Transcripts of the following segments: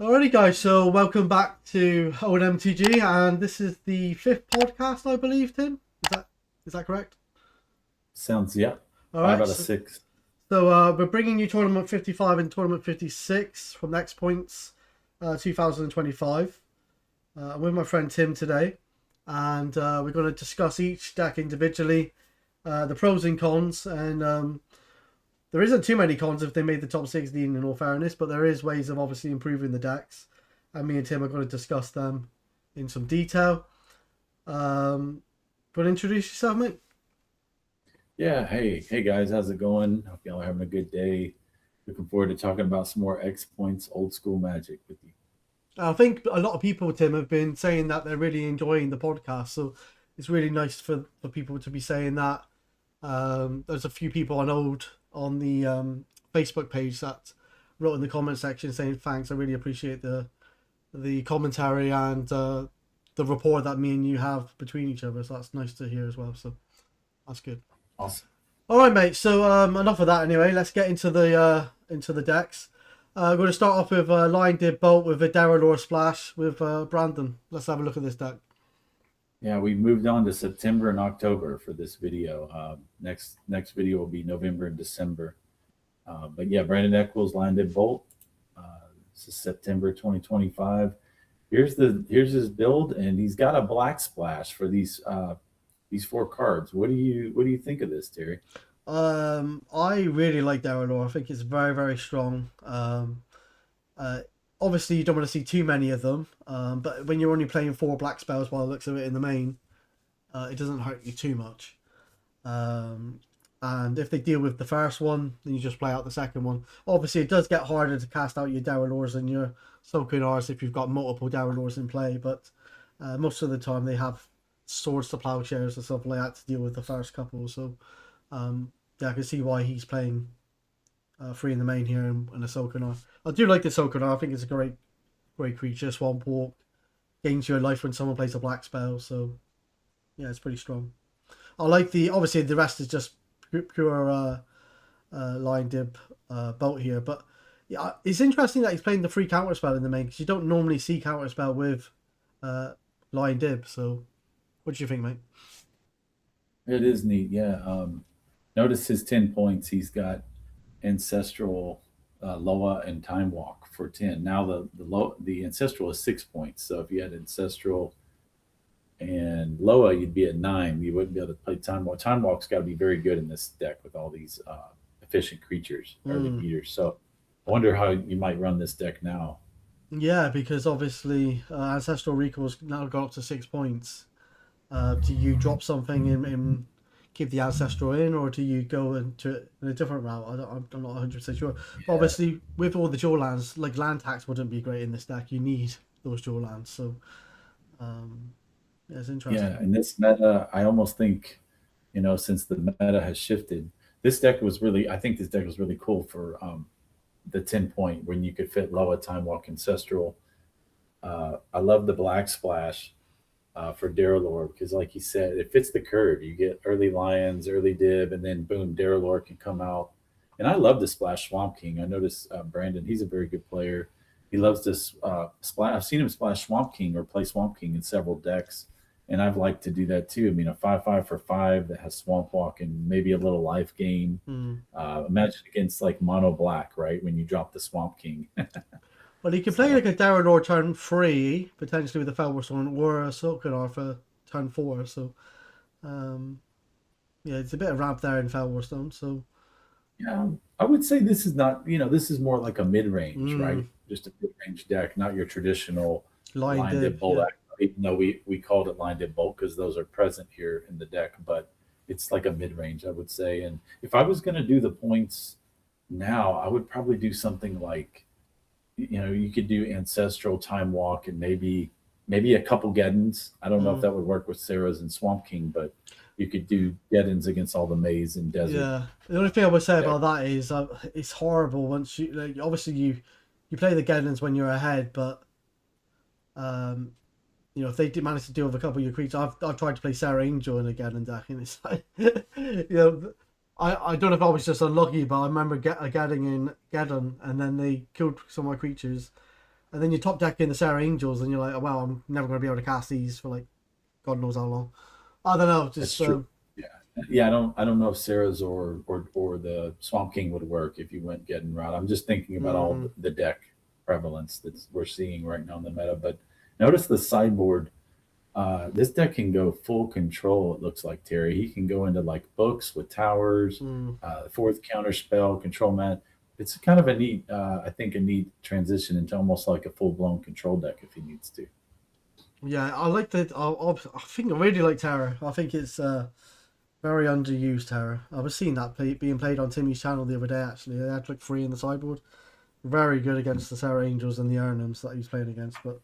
Alrighty, guys. So welcome back to Old MTG, and this is the fifth podcast, I believe. Tim, is that correct? Sounds, yeah. All Five right. out of So, six. so we're bringing you tournament 55 and tournament 56 from Next Points, 2025. I'm with my friend Tim today, and we're going to discuss each deck individually, the pros and cons, and there isn't too many cons if they made the top 16 in all fairness, but there is ways of obviously improving the decks. And me and Tim are going to discuss them in some detail. But introduce yourself, mate. Yeah. Hey guys, how's it going? Hope y'all are having a good day. Looking forward to talking about some more X Points old school magic with you. I think a lot of people, Tim, have been saying that they're really enjoying the podcast. So it's really nice for people to be saying that. There's a few people on the Facebook page that wrote in the comment section saying thanks. I really appreciate the commentary and the rapport that me and you have between each other. So that's nice to hear as well. So that's good. Awesome. All right, mate. So enough of that. Anyway, let's get into the decks. I'm going to start off with Lion Did Bolt with a Darrellor Splash with Brandon. Let's have a look at this deck. Yeah, we moved on to September and October for this video. Next video will be November and December. But yeah, Brandon Eccles, Landed Bolt. This is September 2025. Here's his build, and he's got a black splash for these four cards. What do you think of this, Terry? I really like Darrellor. I think it's very, very strong. Uh, Obviously, you don't want to see too many of them, but when you're only playing four black spells by the looks of it in the main, it doesn't hurt you too much. Um, and if they deal with the first one, then you just play out the second one. Obviously, it does get harder to cast out your Darrellors and your Sokunars if you've got multiple Darrellors in play, but most of the time they have swords to plowshares and stuff like that to deal with the first couple. So, yeah, I can see why he's playing free in the main here and a Sokunar. I do like the Sokunar. I think it's a great creature. Swamp Walk gains your life when someone plays a black spell. So, yeah, it's pretty strong. I like obviously the rest is just pure line dip bolt here, but yeah, it's interesting that he's playing the free counter spell in the main because you don't normally see counter spell with uh, line dip. So, what do you think, mate? It is neat, yeah. Notice his 10 points. He's got Ancestral, Loa, and Time Walk for 10. Now the Ancestral is 6 points. So if you had Ancestral and Loa, you'd be at 9. You wouldn't be able to play Time Walk. Time Walk's got to be very good in this deck with all these efficient creatures, early eaters. So I wonder how you might run this deck now. Yeah, because obviously Ancestral Recall's now got up to 6 points. Do you drop something and keep the Ancestral in, or do you go into it in a different route? I'm not 100% sure. But Yeah. obviously, with all the dual lands, like land tax wouldn't be great in this deck. You need those dual lands. So, yeah, it's interesting. Yeah, in this meta, I almost think, since the meta has shifted, I think this deck was really cool for the 10 point when you could fit Loa, Time Walk, Ancestral. I love the Black Splash for Darrellor because, like you said, it fits the curve. You get early Lions, early Dib, and then boom, Darrellor can come out. And I love to splash Swamp King. I noticed Brandon; he's a very good player. He loves this splash. I've seen him splash Swamp King or play Swamp King in several decks, and I've liked to do that too. I mean, a 5/5 for 5 that has Swamp Walk and maybe a little life gain. Hmm. Imagine against like Mono Black, right? When you drop the Swamp King. Well, you can play So like a Darrellor turn 3, potentially with a Felberstone, or a Sokunar for turn 4. So, um, yeah, it's a bit of ramp there in Felberstone. So, yeah, I would say this is not, this is more like a mid range, right? mm, Just a mid range deck, not your traditional line line dip dip, bolt. yeah. Even though we called it line dip bolt because those are present here in the deck, but it's like a mid range, I would say. And if I was going to do the points now, I would probably do something like, you could do Ancestral, Time Walk, and maybe a couple Geddons. I don't know if Mm. that would work with Sarah's and Swamp King, but you could do Geddons against all the maze and desert Yeah, the only thing I would say deck. about that is it's horrible once you like. Obviously, you play the Geddons when you're ahead, but um, if they did manage to deal with a couple of your creatures, I've tried to play Sarah Angel in a Geddon deck, and it's like, I don't know if I was just unlucky, but I remember getting in Geddon, and then they killed some of my creatures, And then you top deck in the Sarah Angels, and you're like, oh, wow, I'm never going to be able to cast these for like God knows how long. I don't know. That's Just true. Yeah. Yeah, I don't know if Sarah's or the Swamp King would work if you went getting route. I'm just thinking about all mm, the deck prevalence that we're seeing right now in the meta. But notice the sideboard. This deck can go full control. It looks like Terry. He can go into like books with towers, mm. fourth counter spell, control man. It's kind of a neat, I think, a neat transition into almost like a full blown control deck if he needs to. Yeah, I like that. I think I really like Terror. I think it's very underused Terror. I was seeing that being played on Timmy's channel the other day. Actually, they had like three in the sideboard. Very good against the Sarah Angels and the Arnhems that he's playing against. But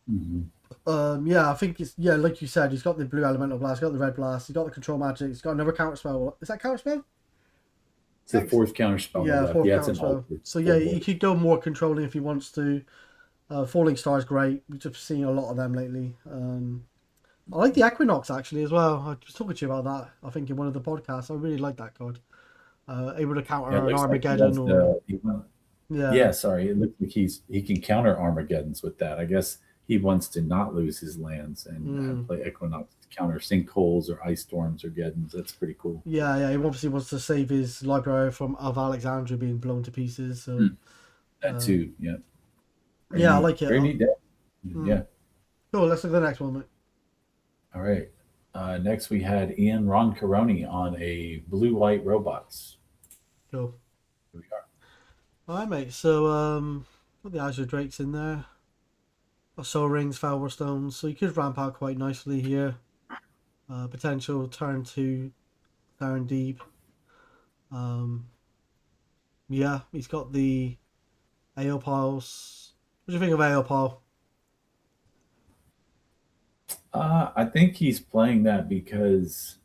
Mm-hmm. yeah, I think it's like you said, he's got the blue elemental blast, he's got the red blast, he's got the control magic, he's got another counter spell. Is that counter spell? It's the fourth counter spell on the Yeah, left. fourth Yeah, it's counter an spell. altered So yeah, he sideboard. could go more controlling if he wants to. Falling Star is great. We've just seen a lot of them lately. I like the Equinox actually as well. I was talking to you about that. I think in one of the podcasts. I really like that card. Able to Yeah, it counter an looks like he Armageddon wants or to. yeah, Yeah, sorry. It looks like he can counter Armageddons with that. I guess he wants to not lose his lands and mm, play Equinox to counter sinkholes or ice storms or Geddons. That's pretty cool. yeah. He obviously wants to save his library from of Alexandria being blown to pieces. So Mm, that um, too. Yeah, very yeah, I neat. like it. Very neat deck. Mm. Yeah. Cool. Let's look at the next one, mate. All right. Next, we had Ian Roncaroni on a blue white robots. Cool. Here we are. All right, mate. So got the Azure Drakes in there. Got Soul Rings, Falwar Stones. So you could ramp out quite nicely here. Potential turn to turn deep. Um, yeah, he's got the AO piles. What do you think of AO pile? I think he's playing that because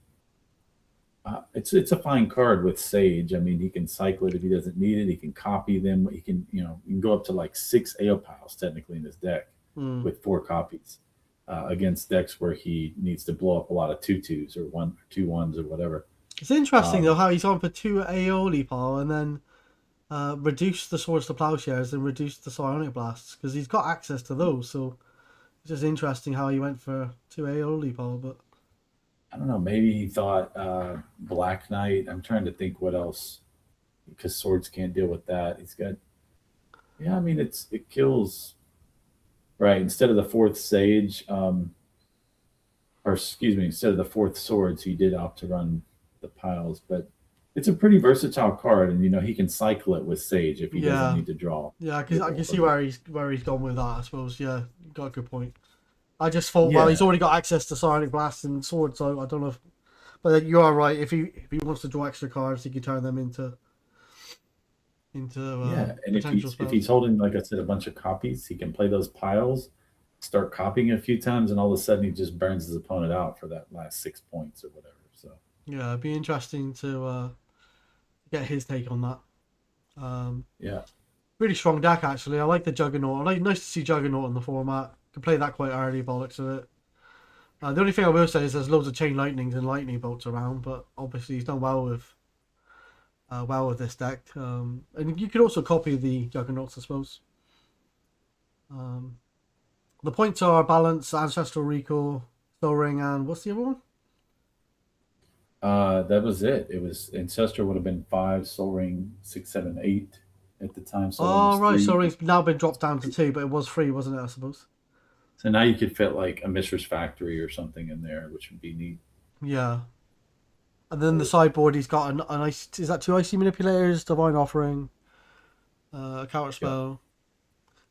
it's a fine card with Sage. I mean, he can cycle it if he doesn't need it. He can copy them. He can you can go up to like 6 AO piles technically in his deck Hmm. with 4 copies against decks where he needs to blow up a lot of two-twos or 2-1s or whatever. It's interesting though Um, how he's gone for two Aeoli pile and then reduce the Swords to Plowshares and reduce the Psionic Blasts because he's got access to those. So it's just interesting how he went for two Aeoli pile. But I don't know. Maybe he thought Black Knight. I'm trying to think what else because swords can't deal with that. He's got yeah. I mean, it kills right instead of the fourth Sage. Or excuse me, instead of the fourth swords, he did opt to run the piles. But it's a pretty versatile card, and he can cycle it with Sage if he doesn't yeah, need to draw. yeah, I can see Or- where he's gone with that. I suppose. Yeah, you got a good point. I just thought, well, he's yeah, already got access to Psionic Blast and Sword, so I don't know if. But you are right. If he wants to draw extra cards, he can turn them into yeah. And if potential if he's spells. holding, like I said, a bunch of copies, he can play those piles, start copying a few times, and all of a sudden he just burns his opponent out for that last 6 points or whatever. So Yeah, it'd be interesting to get his take on that. Um, yeah, really strong deck actually. I like the Juggernaut. Nice to see Juggernaut in the format. Can play that quite early, bollocks of it. The only thing I will say is there's loads of Chain Lightnings and Lightning Bolts around, but obviously he's done well with this deck. And you could also copy the Juggernauts, I suppose. Um, the points are Balance, Ancestral Recall, Soul Ring, and what's the other one? that was it. It was Ancestor would have been 5, Soul Ring 6, 7, 8 at the time. Soul Ring Oh was right, Soul 3. Ring's now been dropped down to two, but it was free, wasn't it? I suppose. So now you could fit like a Mistress Factory or something in there, which would be neat. Yeah. And then the sideboard, he's got an ice. Is that two icy manipulators, divine offering, a counter Yeah, spell?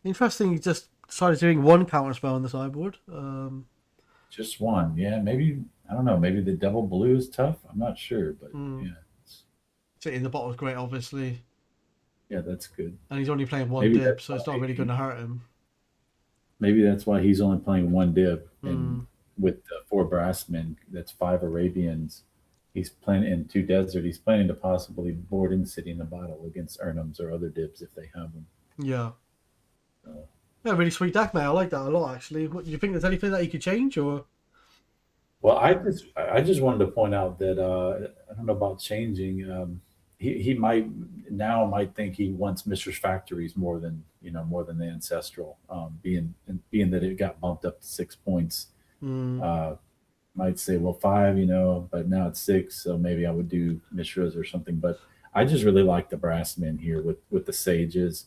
Interesting. He just decided doing one counter spell on the sideboard. just one. Yeah, maybe I don't know. Maybe the double blue is tough. I'm not sure, but Hmm. yeah, Sitting in the bottle is great, obviously, yeah, that's good. and he's only playing one Maybe dip, that's so it's not why really going to hurt him. he's only playing one dip, and Hmm. with the 4 Brassmen, that's 5 Arabians. He's playing in 2 Desert. He's planning to possibly board in City in the Bottle against Ernums or other dibs if they have them. Yeah. So, Yeah, really sweet deck, mate. I like that a lot, actually. What do you think? There's anything that you could change, or? well, I just wanted to point out that I don't know about changing. he might think he wants Mishra's Factories more than the Ancestral, being that it got bumped up to 6 points. Mm, Might say, well, five, but now it's six, so maybe I would do Mishra's or something. But I just really like the Brassmen here with the Sages.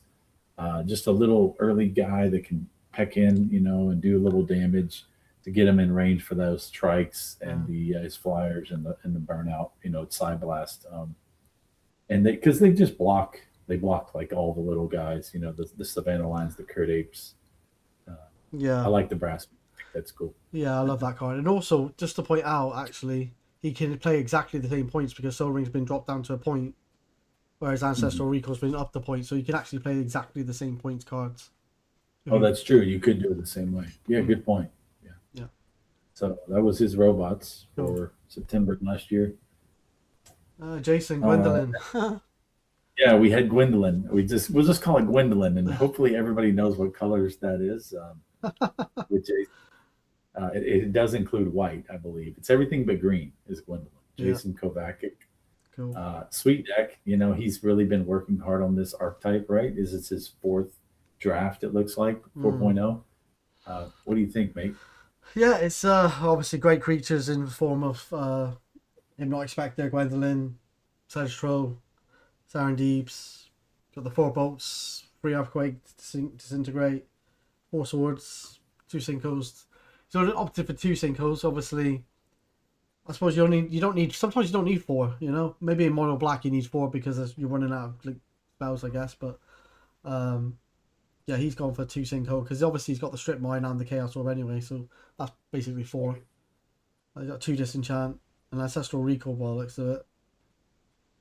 Just a little early guy that can peck in, and do a little damage to get him in range for those strikes and yeah. the his flyers and the burnout, side blast. And because they just block, they block like all the little guys, the Savannah Lions, the Kurt Apes. Uh, I Yeah. like the Brass. I think that's cool. Yeah, I love that card. And also, just to point out, actually, he can play exactly the same points because Soul Ring's been dropped down to a point, whereas Mhm. Ancestral Recall's been up to point. So you can actually play exactly the same points cards. If Oh, you, that's true. You could do it the same way. Yeah, mm, good point. Yeah. yeah, So that was his robots cool. for September last year. Jason, Uh, Gwendolyn. yeah, we had Gwendolyn. We'll just call it Gwendolyn, and hopefully everybody knows what colors that is. With Jason, it does include white, I believe. It's everything but green is Gwendolyn. Yeah, Jason Kovacic. cool. Sweet deck. He's really been working hard on this archetype, right? Is it's his fourth draft, it looks like, Mm. 4.0. What do you think, mate? Yeah, it's obviously great creatures in the form of Hypnotic Spectre, Gwendolyn, Sedgetroll, Sarandeeps. Got the four bolts, three Earthquake, Disintegrate, four swords, two sinkos. So opted for two sinkos. Obviously, I suppose you don't need. Sometimes you don't need four. Maybe in mono black you need four because you're running out of like spells, I guess. But um, yeah, he's gone for two sinkhole because obviously he's got the strip mine and the chaos orb anyway. So that's basically four. I got two disenchant and ancestral recall by the looks of it.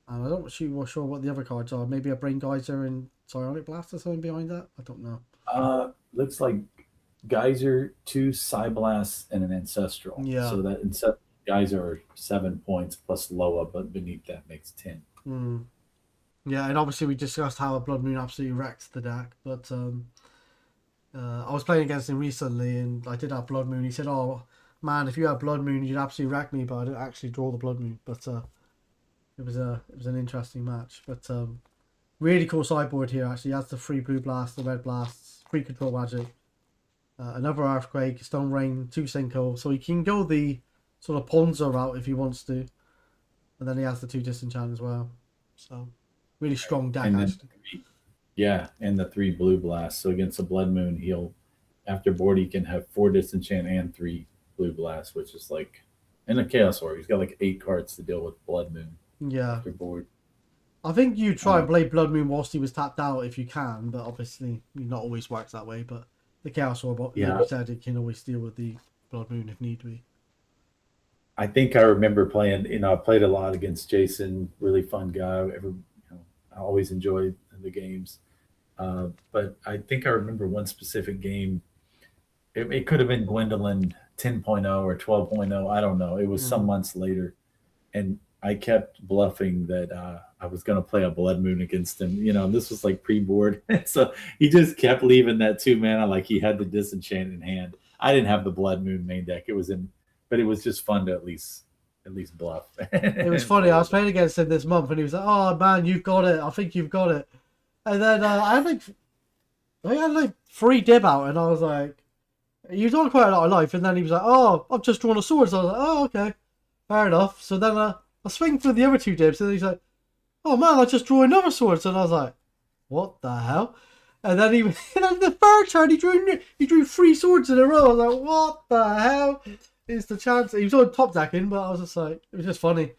And I don't sure what the other cards are. Maybe a brain geyser and psionic blast or something behind that. I don't know. Looks like Geyser, two Cyblasts, and an Ancestral. Yeah. So that Geyser are 7 points plus Loa, but beneath that makes 10. Mm. Yeah, and obviously we discussed how a Blood Moon absolutely wrecked the deck, but I was playing against him recently, and I did have Blood Moon. He said, "Oh man, if you had Blood Moon, you'd absolutely wreck me." But I didn't actually draw the Blood Moon. But it was an interesting match. But really cool sideboard here. Actually, he has the free blue blast, the red blasts, free control magic, another earthquake, stone rain, two sinkhole. So he can go the sort of Ponza route if he wants to, and then he has the two disenchant as well. So really strong deck And then, actually. yeah, and the three Blue Blasts. So against the Blood Moon, after board, he can have four Disenchant and three Blue Blasts, which is like, and a Chaos Orb. He's got like 8 cards to deal with Blood Moon Yeah. after board. I think you try and Um, play Blood Moon whilst he was tapped out if you can, but obviously it not always works that way. But the Chaos Orb, like yeah, you said, it can always deal with the Blood Moon if need be. I think I remember playing. I played a lot against Jason. Really fun guy. I always enjoyed the games. But I think I remember one specific game. It could have been Gwendolyn 10.0 or 12.0. I don't know. It was some Mm. months later, and I kept bluffing that I was going to play a Blood Moon against him. This was like pre-board, so he just kept leaving that 2 mana like he had the Disenchant in hand. I didn't have the Blood Moon main deck. It was in, but it was just fun to at least bluff It was and funny. play I with was him. playing against him this month, and he was like, "Oh man, you've got it. I think you've got it." And then I had like 3 dib out, and I was like, he was on quite a lot of life, and then he was like, "Oh, I've just drawn a sword." So I was like, "Oh, okay, fair enough." So then I swing through the other 2 dibs, and he's like, "Oh man, I just drew another sword." So I was like, "What the hell?" And then and then the third turn he drew 3 swords in a row. I was like, "What the hell is the chance?" He was on top decking, but I was just like, it was just funny.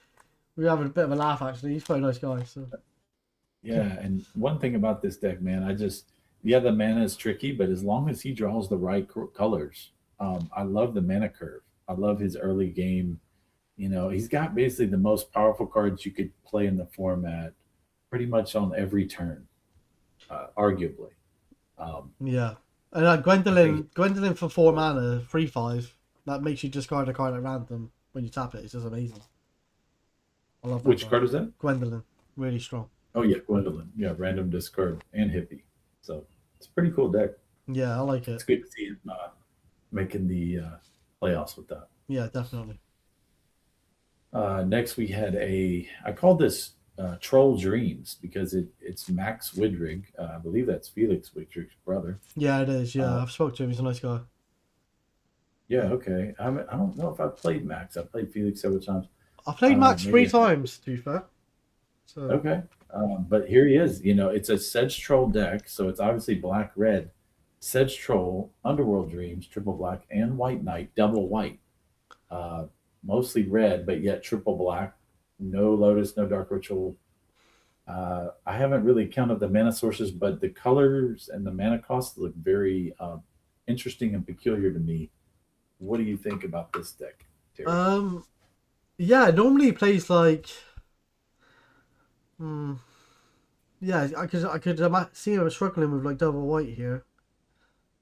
We were having a bit of a laugh actually. He's quite a nice guy. So Yeah, and one thing about this deck, man, yeah, the mana is tricky, but as long as he draws the right colors, I love the mana curve. I love his early game. He's got basically the most powerful cards you could play in the format pretty much on every turn, arguably. Um, yeah, and I think Gwendolyn for 4 mana, 3/5. That makes you discard a card at random when you tap it. It's just amazing. I love that which card. card is that? Gwendolyn, really strong. Oh yeah, Gwendolyn. Yeah, random discard and hippie. So it's a pretty cool deck. Yeah, I like It's it. good to see him making the playoffs with that. Yeah, definitely. Next, we had I called this Troll Dreams because it's Max Widrig. I believe that's Felix Widrig's brother. Yeah, it is. Yeah, Uh, I've spoke to him. He's a nice guy. yeah, okay. I don't know if I've played Max. I've played Felix several times. I played Max three Maybe I have. times, to be fair. So, Okay. But here he is. You know, it's a Sedge Troll deck, so it's obviously black red. Sedge Troll, Underworld Dreams, triple black, and White Knight, double white. Uh, Mostly red, but yet triple black. No Lotus, no Dark Ritual. I haven't really counted the mana sources, but the colors and the mana costs look very interesting and peculiar to me. What do you think about this deck, Terry? yeah, normally he plays like, hmm, yeah, I could see him struggling with like double white here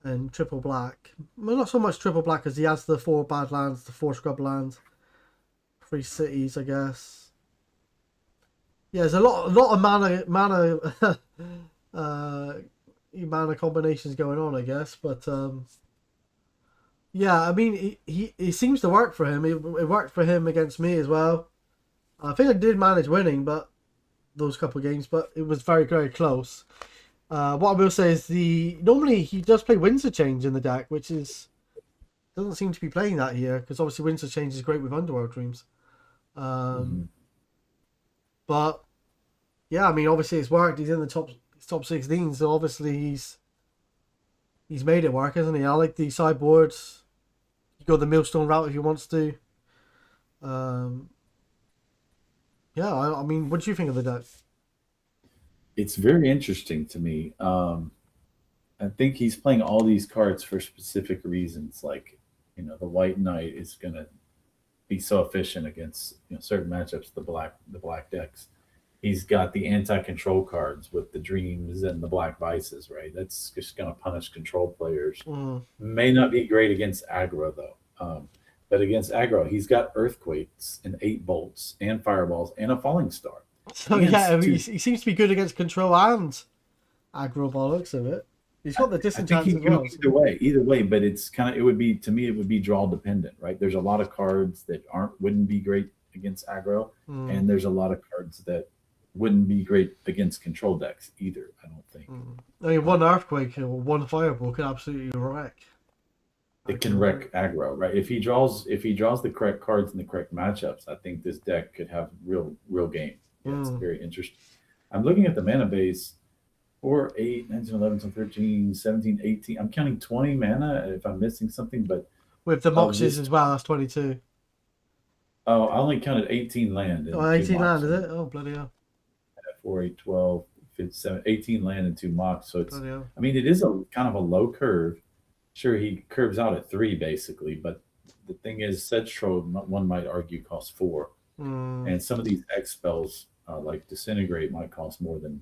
and triple black. Well, not so much triple black because he has the 4 bad lands, the 4 scrub lands, 3 cities, I guess. Yeah, there's a lot of mana combinations going on, I guess. But yeah, I mean, he seems to work for him. It worked for him against me as well. I think I did manage winning, but those couple of games, but it was very, very close. What I will say is normally he does play Windsor Change in the deck, which doesn't seem to be playing that here because obviously Windsor Change is great with Underworld Dreams. But yeah, I mean, obviously it's worked. He's in the top 16, so obviously he's made it work, hasn't he? I like the sideboards. You go the Millstone route if he wants to. Yeah, I mean, what do you think of the deck? It's very interesting to me. I think he's playing all these cards for specific reasons. Like, you know, the White Knight is going to be so efficient against certain matchups. The black decks. He's got the anti-control cards with the Dreams and the Black Vices, right? That's just going to punish control players. May not be great against aggro though. But against aggro, he's got Earthquakes and 8 bolts and fireballs and a Falling Star. So yeah, he seems to be good against control and aggro by the looks of it. He's got the disenchant as well. Either way, but it would be draw dependent, right? There's a lot of cards that wouldn't be great against aggro, and there's a lot of cards that wouldn't be great against control decks either. I don't think. I mean, one Earthquake or one Fireball could absolutely wreck. It can wreck aggro, right? If he draws the correct cards in the correct matchups, I think this deck could have real game. Yeah, it's very interesting. I'm looking at the mana base. 4, 8, 9, 10, 11, 12, 13, 17, 18. I'm counting 20 mana if I'm missing something, but with the Moxes as well, that's 22. Oh, I only counted 18 land. 18 land, is it? Oh, bloody hell. 4, 8, 12, 15, 18 land and 2 mocks. So it's, I mean, it is a kind of a low curve. Sure, he curves out at 3 basically, but the thing is, Sedge Troll, one might argue, costs 4. And some of these X spells, like Disintegrate, might cost more than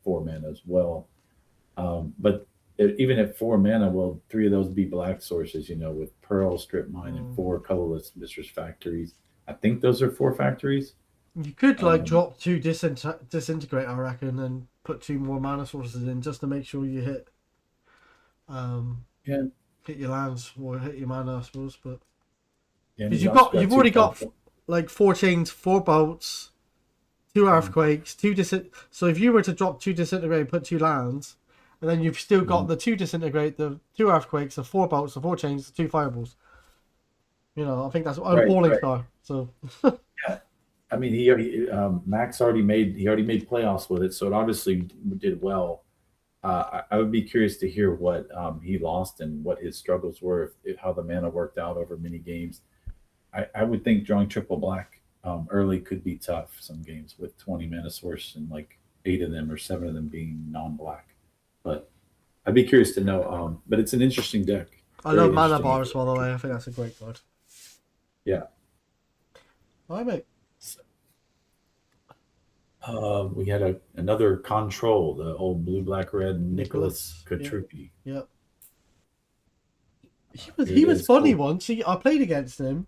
4 mana as well. But even at 4 mana, well, 3 of those be black sources, with Pearl, Strip Mine, and 4 colorless Mistress Factories. I think those are 4 factories. You could drop 2 Disintegrate, I reckon, and put 2 more mana sources in just to make sure you hit hit your lands or hit your mana, I suppose. But because you've already got like 4 chains, 4 bolts, 2 earthquakes, 2 So if you were to drop 2 Disintegrate and put 2 lands, and then you've still got the 2 Disintegrate, the 2 earthquakes, the 4 bolts, the 4 chains, the 2 fireballs. I think that's Falling Star. So yeah, I mean, he already Max already made playoffs with it, so it obviously did well. I would be curious to hear what he lost and what his struggles were, how the mana worked out over many games. I would think drawing triple black early could be tough some games with 20 mana source and like 8 of them or 7 of them being non-black. But I'd be curious to know. But it's an interesting deck. I love mana bars, by the way. I think that's a great card. Yeah. All right, mate. We had another control, the old blue, black, red Nicholas Katrupi. Yep. He was funny once. I played against him.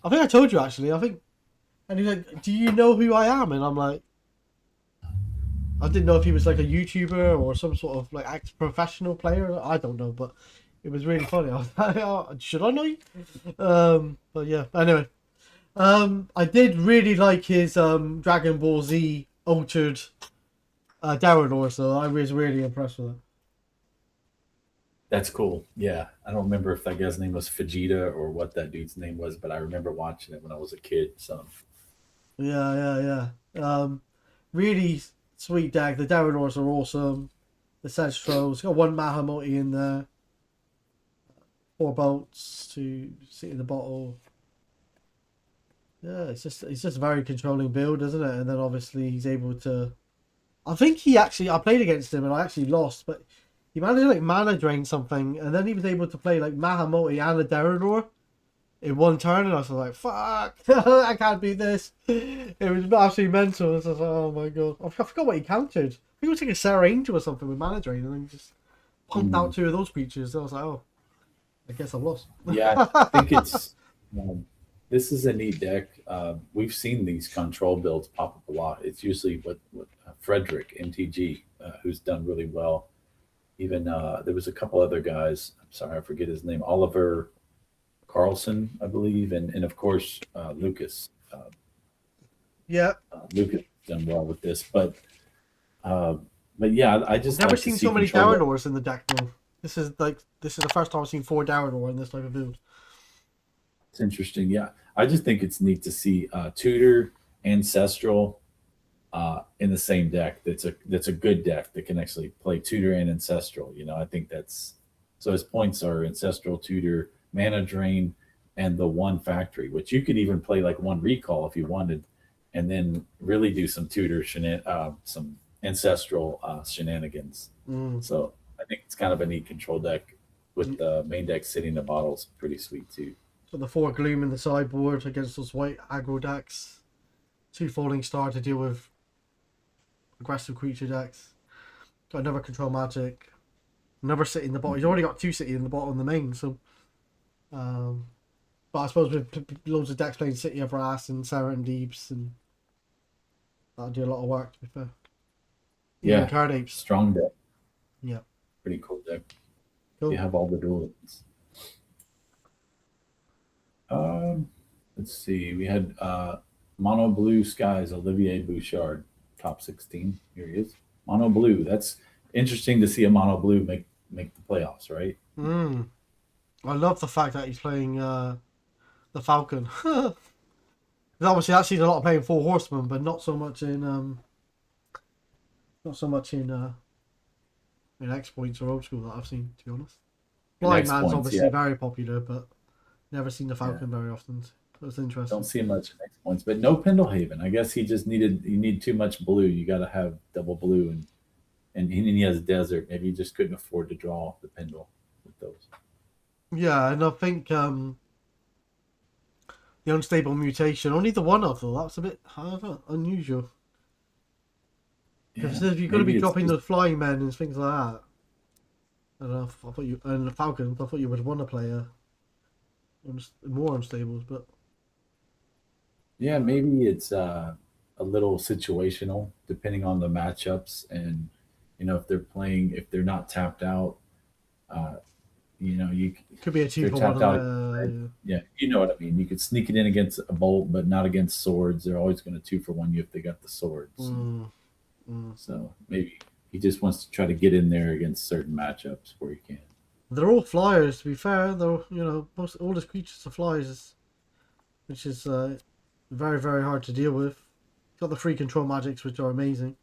I think I told you actually. And he's like, "Do you know who I am?" And I'm like, I didn't know if he was like a YouTuber or some sort of like professional player. I don't know, but it was really funny. I was like, "Oh, should I know you?" But yeah. Anyway, I did really like his Dragon Ball Z altered Darador, so I was really impressed with it. That's cool. Yeah, I don't remember if that guy's name was Vegeta or what that dude's name was, but I remember watching it when I was a kid. So Yeah. Really sweet deck. The Daradors are awesome. The Sedge got one Mahamoti in there. 4 bolts to sit in the bottle. Yeah, it's just a very controlling build, isn't it? And then obviously he's able to. I think I played against him and I actually lost, but he managed to like mana drain something, and then he was able to play like Mahamoti and a Derador in one turn, and I was like, "Fuck, I can't beat this." It was absolutely mental. I was like, "Oh my god!" I forgot what he countered. I think it was like a Sarah Angel or something with mana drain, and then he just pumped out 2 of those creatures. I was like, "Oh, I guess I lost." yeah, I think it's this is a neat deck. We've seen these control builds pop up a lot. It's usually what Frederick MTG, who's done really well. Even there was a couple other guys. I'm sorry, I forget his name. Oliver Carlson, I believe, and of course Lucas. Yeah, Lucas done well with this, uh, but yeah, I I've just never like to seen see so many control. Daradors in the deck though. This is the first time I've seen 4 Darador in this type of build. It's interesting. Yeah, I just think it's neat to see Tutor, Ancestral, in the same deck. That's a good deck that can actually play Tutor and Ancestral. I think that's so. His points are Ancestral, Tutor, Mana Drain, and the one Factory, which you could even play like one Recall if you wanted, and then really do some some Ancestral shenanigans. Mm. So I think it's kind of a neat control deck with the main deck sitting in the bottles. Pretty sweet too. So the 4 Gloom in the sideboard against those white aggro decks. 2 Falling Star to deal with aggressive creature decks. Got another Control Magic. Another City in the bottom. He's already got 2 City in the bottom on the main, so. Um, but I suppose with loads of decks playing City of Wrath and Sarah and Deeps, and that'll do a lot of work, to be fair. Even Yeah, Card Apes. strong deck. Yeah. Pretty cool deck. Cool. You have all the duels. Um, let's see. We had Mono Blue Skies, Olivier Bouchard, top 16. Here he is. Mono Blue. That's interesting to see a Mono Blue make the playoffs, right? I love the fact that he's playing the Falcon. Obviously, I've seen a lot of playing 4 Horsemen, but not so much in X Points or Old School that I've seen, to be honest. Blind X Man's points, obviously yeah. very popular, but never seen the Falcon Yeah. very often. So it's interesting. Don't see much in X points, but no Pendlehaven. I guess he just needed you need too much blue. You got to have double blue, and he has desert. Maybe he just couldn't afford to draw the Pendle with those. Yeah, and I think the Unstable Mutation, only the one of them, that's a bit unusual. Because Yeah, if you're going to maybe be it's dropping just the Flying Men and things like that, I don't know, I thought you, and the Falcons, I thought you would want to play more Unstables, but yeah, maybe it's a little situational depending on the matchups and if they're not tapped out, uh, you it could be a if 2 they're for 1. tapped out. Yeah, you know what I mean. You could sneak it in against a bolt, but not against swords. They're always going to 2 for 1 you if they got the swords. So maybe he just wants to try to get in there against certain matchups where he can. They're all flyers, to be fair, though, most all his creatures are flyers, which is very, very hard to deal with. Got the free control magics, which are amazing.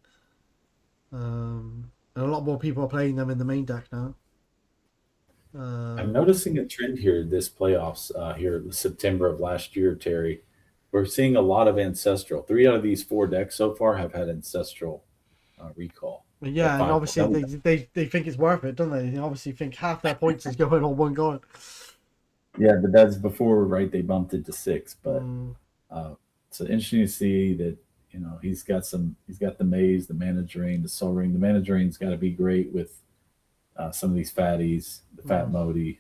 And a lot more people are playing them in the main deck now. I'm noticing a trend here this playoffs here September of last year, Terry. We're seeing a lot of ancestral. 3 out of these 4 decks so far have had ancestral recall. Or Yeah, and 5. obviously That was, they think it's worth it, don't they? They obviously think half their points is going on one guard. yeah, but that's before, right? They bumped it to 6, but Mm, it's interesting to see that he's got the maze, the mana drain, the soul ring. The mana drain's got to be great with some of these fatties, the fat mm. Modi.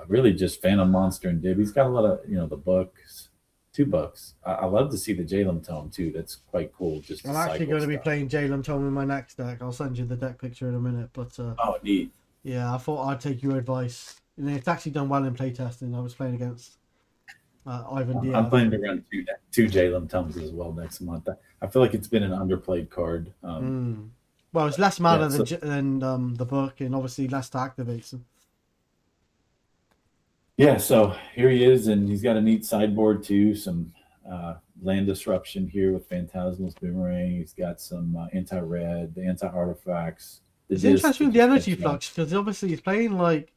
Really just Phantom Monster and Dib. He's got a lot of the books, 2 books. I love to see the Jalen Tome too. That's quite cool. Just to I'm actually cycle going to be stuff. playing Jalen Tome in my next deck. I'll send you the deck picture in a minute, but Oh, neat. yeah, I thought I'd take your advice. And it's actually done well in playtesting. I was playing against Ivan, I'm yeah. planning to run two Jalen Tums as well next month. I feel like it's been an underplayed card. Mm. Well, it's less Yeah, mana so than the book, and obviously less to activate. So. yeah, so here he is, and he's got a neat sideboard too. Some land disruption here with Phantasmal's Boomerang. He's got some anti-red, the anti-artifacts, the It's disc interesting that with the just energy cuts you off. flux because obviously he's playing like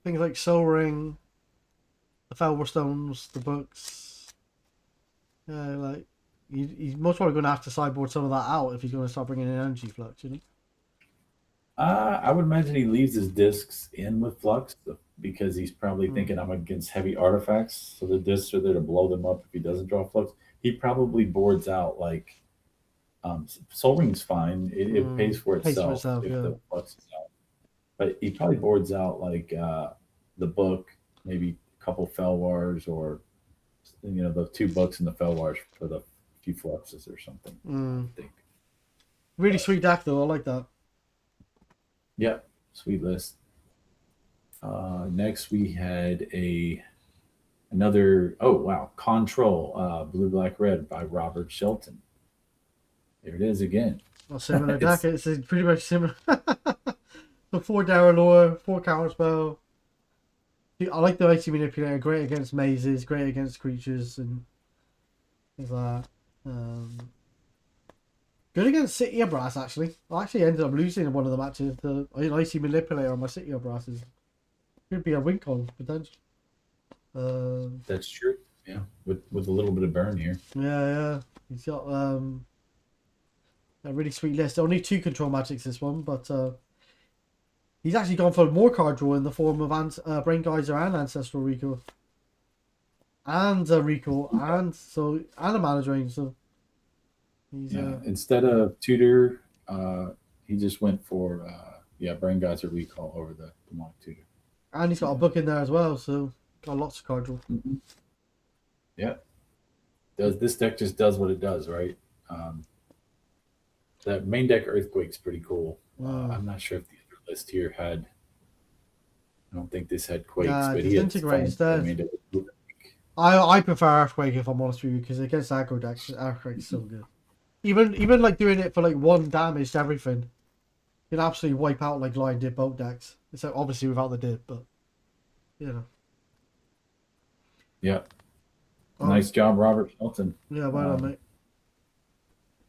things like Soul Ring, the Felwar Stones, the books. Yeah, like he's most probably going to have to sideboard some of that out if he's going to start bringing in energy flux. You know? I would imagine he leaves his discs in with Flux because he's probably thinking I'm against heavy artifacts, so the discs are there to blow them up if he doesn't draw Flux. He probably boards out like Soul Ring's fine. It pays for Pays for itself itself, if yeah. the Flux is out. But he probably boards out like the book, maybe a couple Felwars, or the two books and the Felwars for the few Fluxes or something. I think. Really sweet deck though. I like that. Yeah, sweet list. Next we had another, oh wow, Control, Blue Black Red by Robert Shelton. There it is again. A similar deck. It's pretty much similar. So 4 Darrellor, 4 Counterspell. I like the Icy Manipulator. Great against mazes, great against creatures, and things like that. Good against City of Brass, actually. I actually ended up losing in one of the matches. The Icy Manipulator on my City of Brasses. Could be a win con, potential. That's true. Yeah, with a little bit of burn here. Yeah. He's got a really sweet list. Only 2 control magics this one, but he's actually gone for more card draw in the form of Brain Geyser and Ancestral Recall. And a Recall, and a Mana Drain, so he's Instead of Tutor, he just went for Brain Geyser Recall over the Demonic Tutor. and he's got a book in there as well, so got lots of card draw. Mm-hmm. Yeah. This deck just does what it does, right? The main deck Earthquake's pretty cool. I'm not sure if the other list here had. I don't think this had Quakes, but he had Disintegrate instead. I prefer Earthquake if I'm honest with you, because against aggro decks, Earthquake's so good. Even like doing it for like 1 damage to everything, you can absolutely wipe out like Lion Dip boat decks. It's like, obviously without the dip, but you know. Yeah. Nice job, Robert Shelton. Yeah, well done, mate.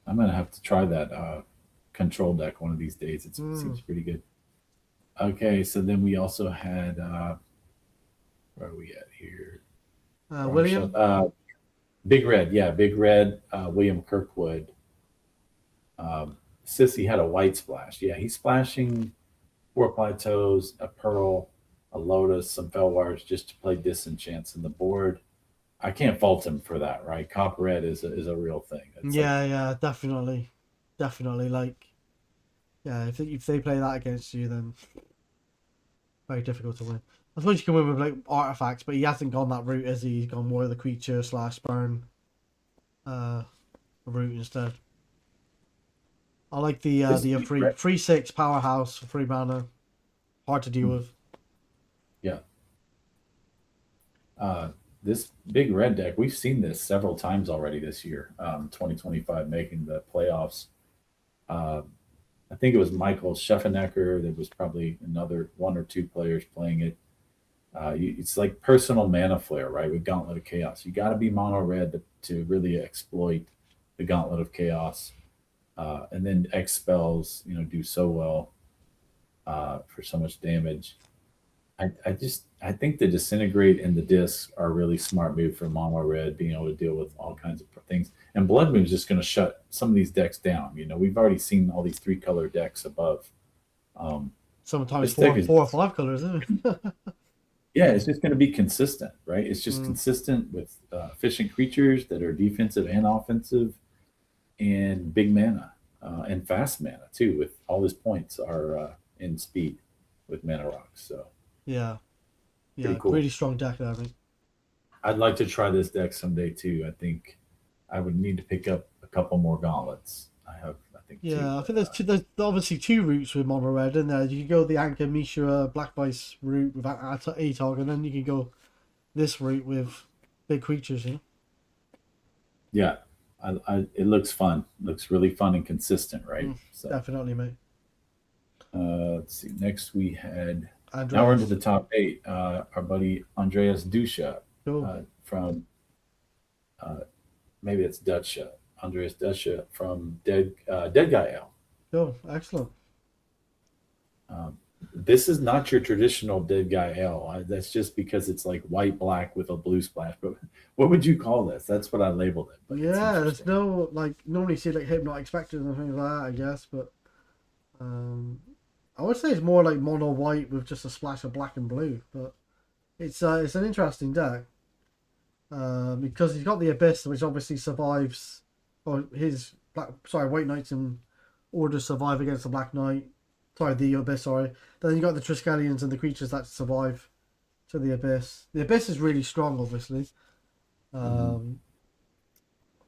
I'm gonna have to try that control deck one of these days. It seems pretty good. Okay, so then we also had where are we at here? William? Big Red, Big Red, William Kirkwood. Sissy had a white splash. Yeah, he's splashing 4 Plateaus, a Pearl, a Lotus, some Felwars just to play disenchants in the board. I can't fault him for that, right? Copper Red is a real thing. Yeah, definitely. Like, yeah, if they play that against you, then very difficult to win. I suppose you can win with like artifacts, but he hasn't gone that route, has he? He's gone more of the creature / burn route instead. I like the 3/6 powerhouse for 3 mana. Hard to deal with. Yeah. This Big Red deck, we've seen this several times already this year. 2025 making the playoffs. I think it was Michael Scheffenecker. There was probably another 1 or 2 players playing it. It's like personal mana flare, right? With Gauntlet of Chaos. You got to be mono red to really exploit the Gauntlet of Chaos. And then X spells, do so well for so much damage. I think the Disintegrate and the Disc are a really smart move for mono red, being able to deal with all kinds of things. And Blood Moon is just going to shut some of these decks down. We've already seen all these 3-color decks above. Sometimes 4 or 5 colors, isn't it? Yeah, it's just going to be consistent, right? It's just consistent with efficient creatures that are defensive and offensive, and big mana and fast mana too. With all his points are in speed with mana rocks. So yeah, cool. Really strong deck there, I think. I'd like to try this deck someday too. I think I would need to pick up a couple more gauntlets. I think. Yeah, 2, I think there's obviously 2 routes with mono red in there. You can go the Anchor Mishra Black Vice route with Atog, and then you can go this route with big creatures, you know. Yeah, it looks fun. Looks really fun and consistent, right? So Definitely, mate. let's see. Next we had. Now we're into Andreas. the top eight. Our buddy Andreas Dusha Cool. from uh, maybe it's Dutcha. Andreas Dusha from Dead Guy L. Cool. Excellent. Um, this is not your traditional Dead Guy L. That's just because it's like white black with a blue splash. But what would you call this? That's what I labeled it. But it's Yeah, there's interesting. no like normally see like hypnotic specters and things like that, I guess, but um, I would say it's more like mono white with just a splash of black and blue. But it's an interesting deck because he's got the Abyss, which obviously survives, or his White Knights and Orders survive against the Black Knight. Sorry, the Abyss. Sorry. Then you got the Triskelions and the creatures that survive to the Abyss. The Abyss is really strong, obviously. Mhm. Um,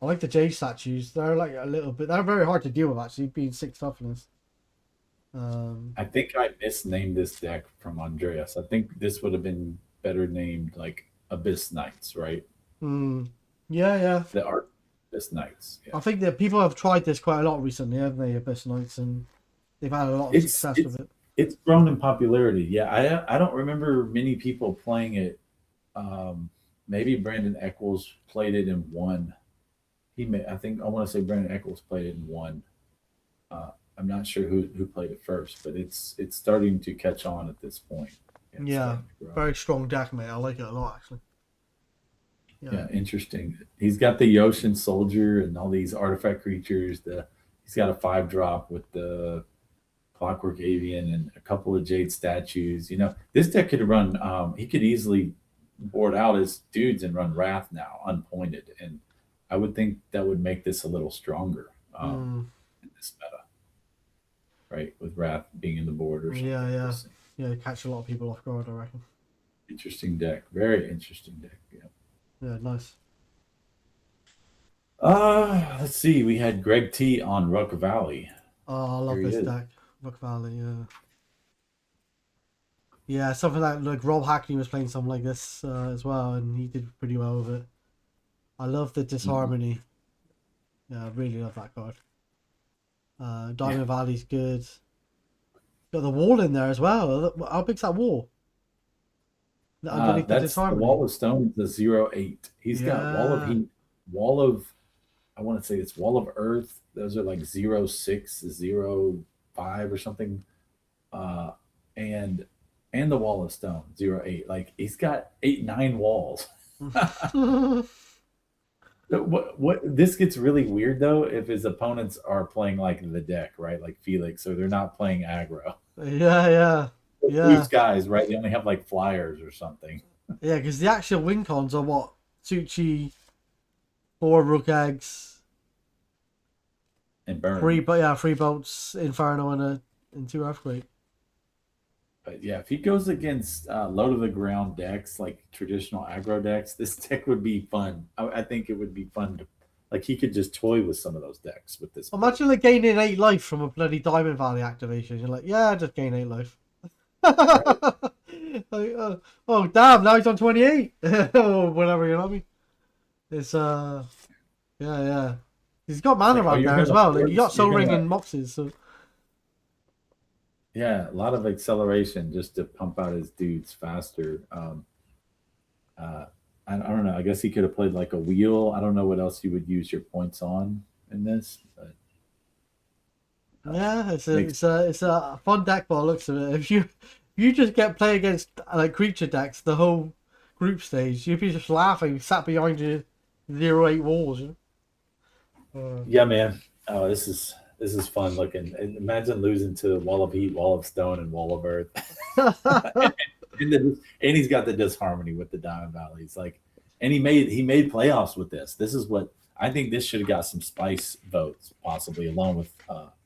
I like the J statues. They're like a little bit. They're very hard to deal with actually, being 6 toughness. Um, I think I misnamed this deck from Andreas. I think this would have been better named like Abyss Knights, right? hmm. Yeah, yeah. The art Abyss Knights. I Yeah. think that people have tried this quite a lot recently, haven't they? Abyss Knights, and they've had a lot of It's success it's with it. it's grown in popularity. Yeah, I don't remember many people playing it. Um, Maybe Brandon Eccles played it in one. I think I want to say Brandon Eccles played it in one. Uh, I'm not sure who played it first, but it's starting to catch on at this point. Yeah, it's Yeah, starting to grow. very strong deck, mate. I like it a lot, actually. Yeah, Yeah, interesting. He's got the Ocean Soldier and all these artifact creatures. He's got a 5 drop with the Clockwork Avian and a couple of Jade statues. This deck could run. He could easily board out his dudes and run Wrath now, unpointed, and I would think that would make this a little stronger mm, in this meta, right? With Wrath being in the board or yeah, something. We'll yeah, see. yeah. Catch a lot of people off guard, I reckon. Interesting deck. Very interesting deck. Yeah. Yeah, nice. Let's see. We had Greg T on Rook Valley. Oh, I Here love he this is. deck. Rook Valley, yeah. Yeah, something like Rob Hackney was playing something like this as well, and he did pretty well with it. I love the Mhm. disharmony. Yeah, I really love that card. Yeah. Diamond Valley's good. Got the wall in there as well. How big's that wall? Underneath the That's the disharmony. Wall of Stone, the 0/8. He's got Wall of Yeah. Heat, Wall of, I want to say it's Wall of Earth. Those are like 0/6, 0/5 or something. Uh, and and the Wall of Stone, 0/8. Like he's got 8, 9 walls. What this gets really weird though if his opponents are playing like the deck, right? Like Felix, so they're not playing aggro. Yeah, yeah, Blue yeah, skies, right? They only have like flyers or something. yeah. Because the actual win cons are what? Tucci, 4 Rook Eggs, And 3, burn. but yeah, 3 Bolts, Inferno, and 2 Earthquake. But yeah, if he goes against low to the ground decks like traditional aggro decks, this deck would be fun. I think it would be fun to like he could just toy with some of those decks with this board. Imagine like gaining 8 life from a bloody Diamond Valley activation. You're like, yeah, just gain 8 life. Right. Like, oh damn! Now he's on 28 or whatever. You know what I mean? It's yeah, yeah. He's got It's mana like, oh, around you're there as gonna well. Like you got force, you're Soul Ring gonna and Moxes, so yeah, a lot of acceleration just to pump out his dudes faster. Uh, I don't know. I guess he could have played like a wheel. I don't know what else you would use your points on in this, but yeah, makes it's a fun deck by the looks of it. If you just get play against like creature decks the whole group stage, you'd be just laughing, sat behind your 0/8 walls. You know? yeah, man. Oh, this is fun looking. And imagine losing to Wall of Heat, Wall of Stone, and Wall of Earth. And he's got the disharmony with the Diamond Valleys. Like, and he made playoffs with this. This is what I think. This should have got some spice votes, possibly along with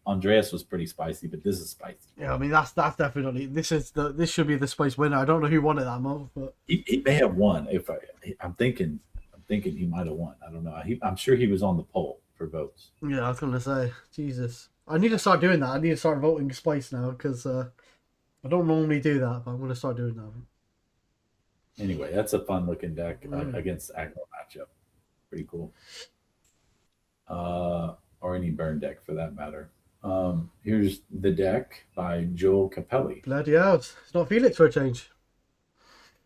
Andreas was pretty spicy, but this is spicy. Yeah, I mean that's definitely this should be the space winner. I don't know who won it that month, but He may have won. If I'm thinking he might have won. I don't know. I'm sure he was on the poll for votes. yeah, I was gonna say Jesus. I need to start doing that. I need to start voting space now because I don't normally do that, but I'm gonna start doing that. Anyway, that's a fun looking deck Mm. against aggro matchup. Pretty cool. Or any burn deck for that matter. Here's the deck by Joel Capelli. Bloody hell. It's not Felix for a change.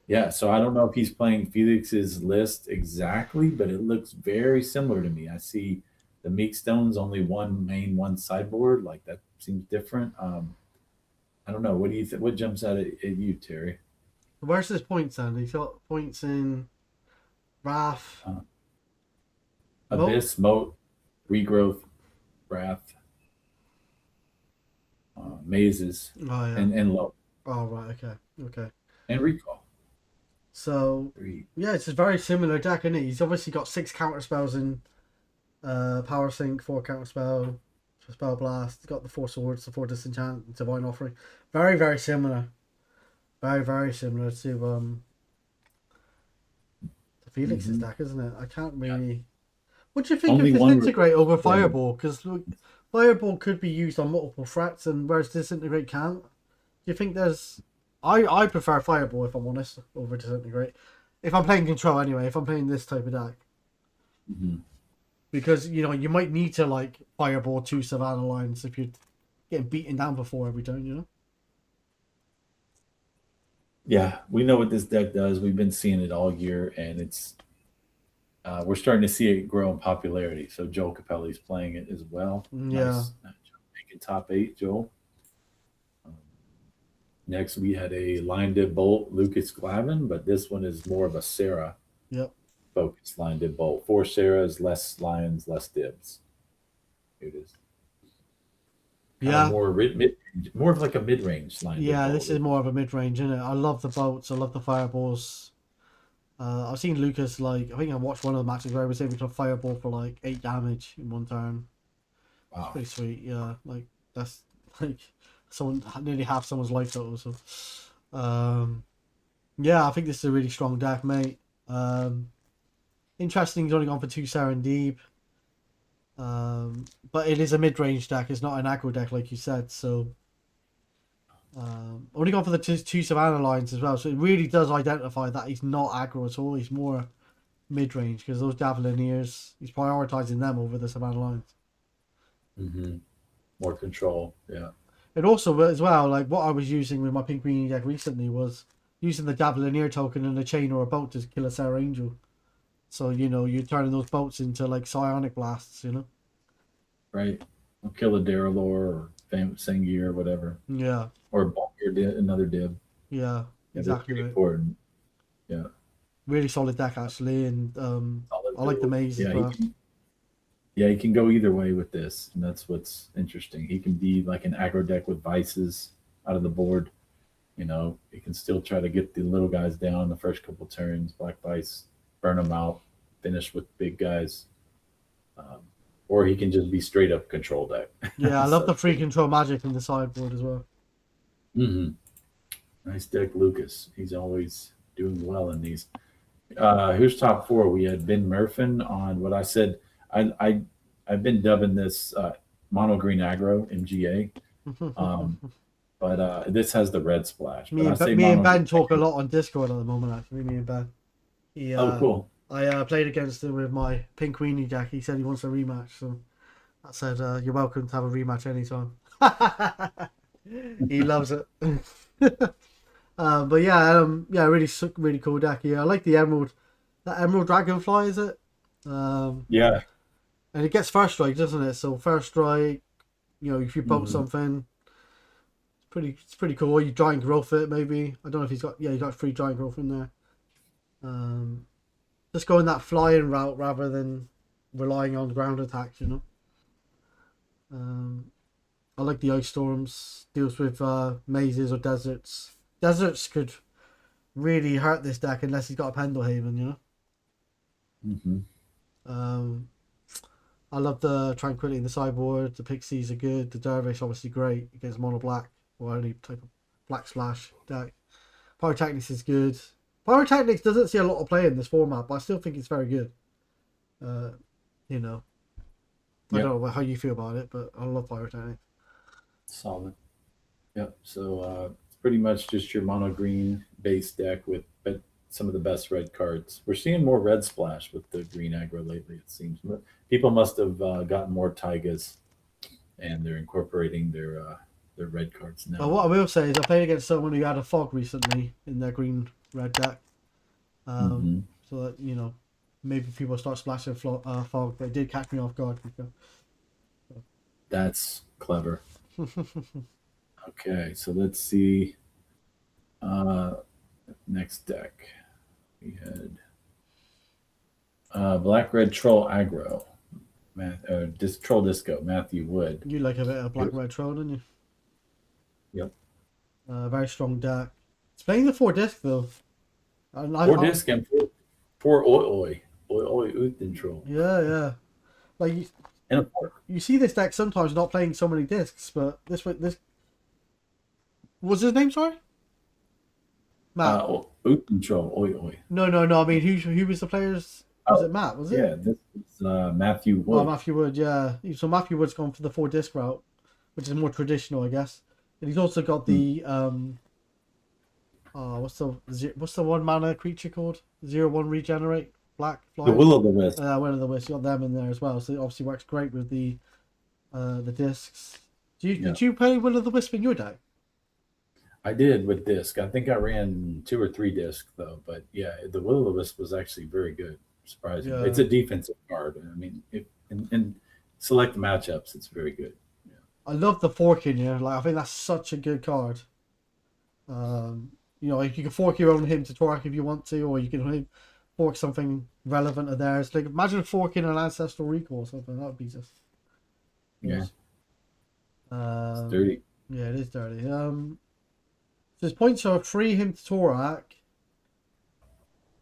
Yeah, so I don't know if he's playing Felix's list exactly, but it looks very similar to me. I see the Meek Stones only one main, one sideboard. Like that seems different. I don't know. What do you think? What jumps out at you, Terry? Where's his points, Andy? He's got points in Wrath, Uh, Moat. Abyss, Moat, Regrowth, Wrath, Mazes, Oh, yeah. and Low, Oh, right. Okay. Okay. and Recall. So, Three. yeah, it's a very similar deck, isn't it? He's obviously got 6 counter spells in Power Sync, 4 counter spell blast. He's got the 4 swords, the 4 disenchant, divine offering. Very, very similar. Very, very similar to Felix's Mm-hmm. deck, isn't it? I can't Yeah. really. What do you think of Only one. disintegrate over Yeah. fireball? Because fireball could be used on multiple threats, and whereas disintegrate can't. Do you think there's? I prefer fireball, if I'm honest, over disintegrate. If I'm playing control, anyway. If I'm playing this type of deck, Mm-hmm. because you might need to like fireball 2 Savannah lines if you're getting beaten down before every turn. Yeah, we know what this deck does. We've been seeing it all year, and it's we're starting to see it grow in popularity. So Joel Capelli's playing it as well. Yeah. Nice, making top 8, Joel. Um, Next, we had a line dip bolt, Lucas Glavin, but this one is more of a Sarah Yep. focused line dip bolt. 4 Sarahs, less lions, less dibs. Here it is. Kind of Yeah. more mid, more of like a mid range line dip Yeah. bolt. This is more of a mid range, isn't it? I love the bolts. I love the fireballs. I've seen Lucas I think I watched one of the matches where he was able to fireball for like 8 damage in one turn. It's Wow. pretty sweet. Yeah, like that's like someone nearly half someone's life total. So, um, yeah, I think this is a really strong deck, mate. Interesting. He's only gone for 2 Serendib. But it is a mid range deck. It's not an aggro deck like you said. So, only gone for the two Savannah lines as well. So it really does identify that he's not aggro at all. He's more mid range because those Javelineers, he's prioritizing them over the Savannah lines. Mm-hmm. More control. Yeah. And also as well, like what I was using with my Pink Weenie deck recently was using the Javelineer token and a chain or a boat to kill a Sarah Angel. So you're turning those boats into like psionic blasts. Right. Or kill a Darylor or Sengi or whatever. Yeah, Or bulk your another dib. yeah, Yeah, that's exactly pretty right. important. Yeah. Really solid deck actually, and Solid I like the build. maze as well. He can go either way with this, and that's what's interesting. He can be like an aggro deck with vices out of the board. He can still try to get the little guys down the first couple turns, black vice, burn them out, finish with big guys. Um, or he can just be straight up control deck. Yeah, I love So the free control magic in the sideboard as well. mhm. Nice deck, Lucas. He's always doing well in these. Here's top 4. We had Ben Murphin on what I said. I I've been dubbing this mono green aggro MGA, um, but this has the red splash. But I say Me and mono green. Ben talk a lot on Discord at the moment. Actually, me and Ben. He Oh, cool. I played against him with my Pink Weenie deck. He said he wants a rematch, so I said you're welcome to have a rematch anytime. He loves it. But yeah, really cool deck. Yeah, I like the emerald. That emerald dragonfly is it? Yeah. And it gets first strike, doesn't it? So first strike, if you boat Mhm. something, it's pretty cool. You giant growth it maybe. I don't know if he got free giant growth in there. Um, just going that flying route rather than relying on ground attacks. Um, I like the ice storms. Deals with mazes or deserts. Deserts could really hurt this deck unless he's got a Pendlehaven. Mhm. Um, I love the Tranquility in the sideboard. The Pixies are good. The Dervish obviously great against mono black or any type of black splash deck. Pyrotechnics is good. Pyrotechnics doesn't see a lot of play in this format, but I still think it's very good. Uh, you know, I Yep. don't know how you feel about it, but I love Pyrotechnics. Solid. Yep. So it's pretty much just your mono green base deck with but some of the best red cards. We're seeing more red splash with the green aggro lately. It seems people must have gotten more taigas, and they're incorporating their red cards But now. what I will say is I played against someone who had a fog recently in their green red deck. Hmm. So that, you know, maybe people start splashing fog, but it did catch me off guard. That's clever. Okay, so let's see. Next deck we had Black Red Troll Aggro. Troll Disco, Matthew Wood. You like a bit of black red troll, don't you? Yep. Very strong deck. It's playing the 4 disc though. Four disc and four oi Uthin Troll. Yeah. Like And a fork. you see this deck sometimes not playing so many discs, but this was his name, sorry? Matt. Uthin Troll, oi. No. I mean, who was the players? Was it Matt? Was it? Yeah, this is Matthew Wood. Oh, Matthew Wood. Yeah. So Matthew Wood's gone for the 4 disc route, which is more traditional, I guess. And he's also got the what's the 1 mana creature called? 0/1 regenerate black fly. The Will-o'-the-Wisp. Will-o'-the-Wisp. You got them in there as well, so it obviously works great with the discs. Did you play Will-o'-the-Wisp in your deck? I did with disc. I think I ran 2 or 3 disc though, but yeah, the Will-o'-the-Wisp was actually very good. Surprising. Yeah. It's a defensive card. I mean, in select matchups, it's very good. Yeah. I love the fork in here. Like I think that's such a good card. You know, you can fork your own him to Torque if you want to, or you can fork something relevant to theirs. Like imagine forking an ancestral recall or something. That would be just Yeah. It's dirty. Yeah, it is dirty. So his points are free him to Torak.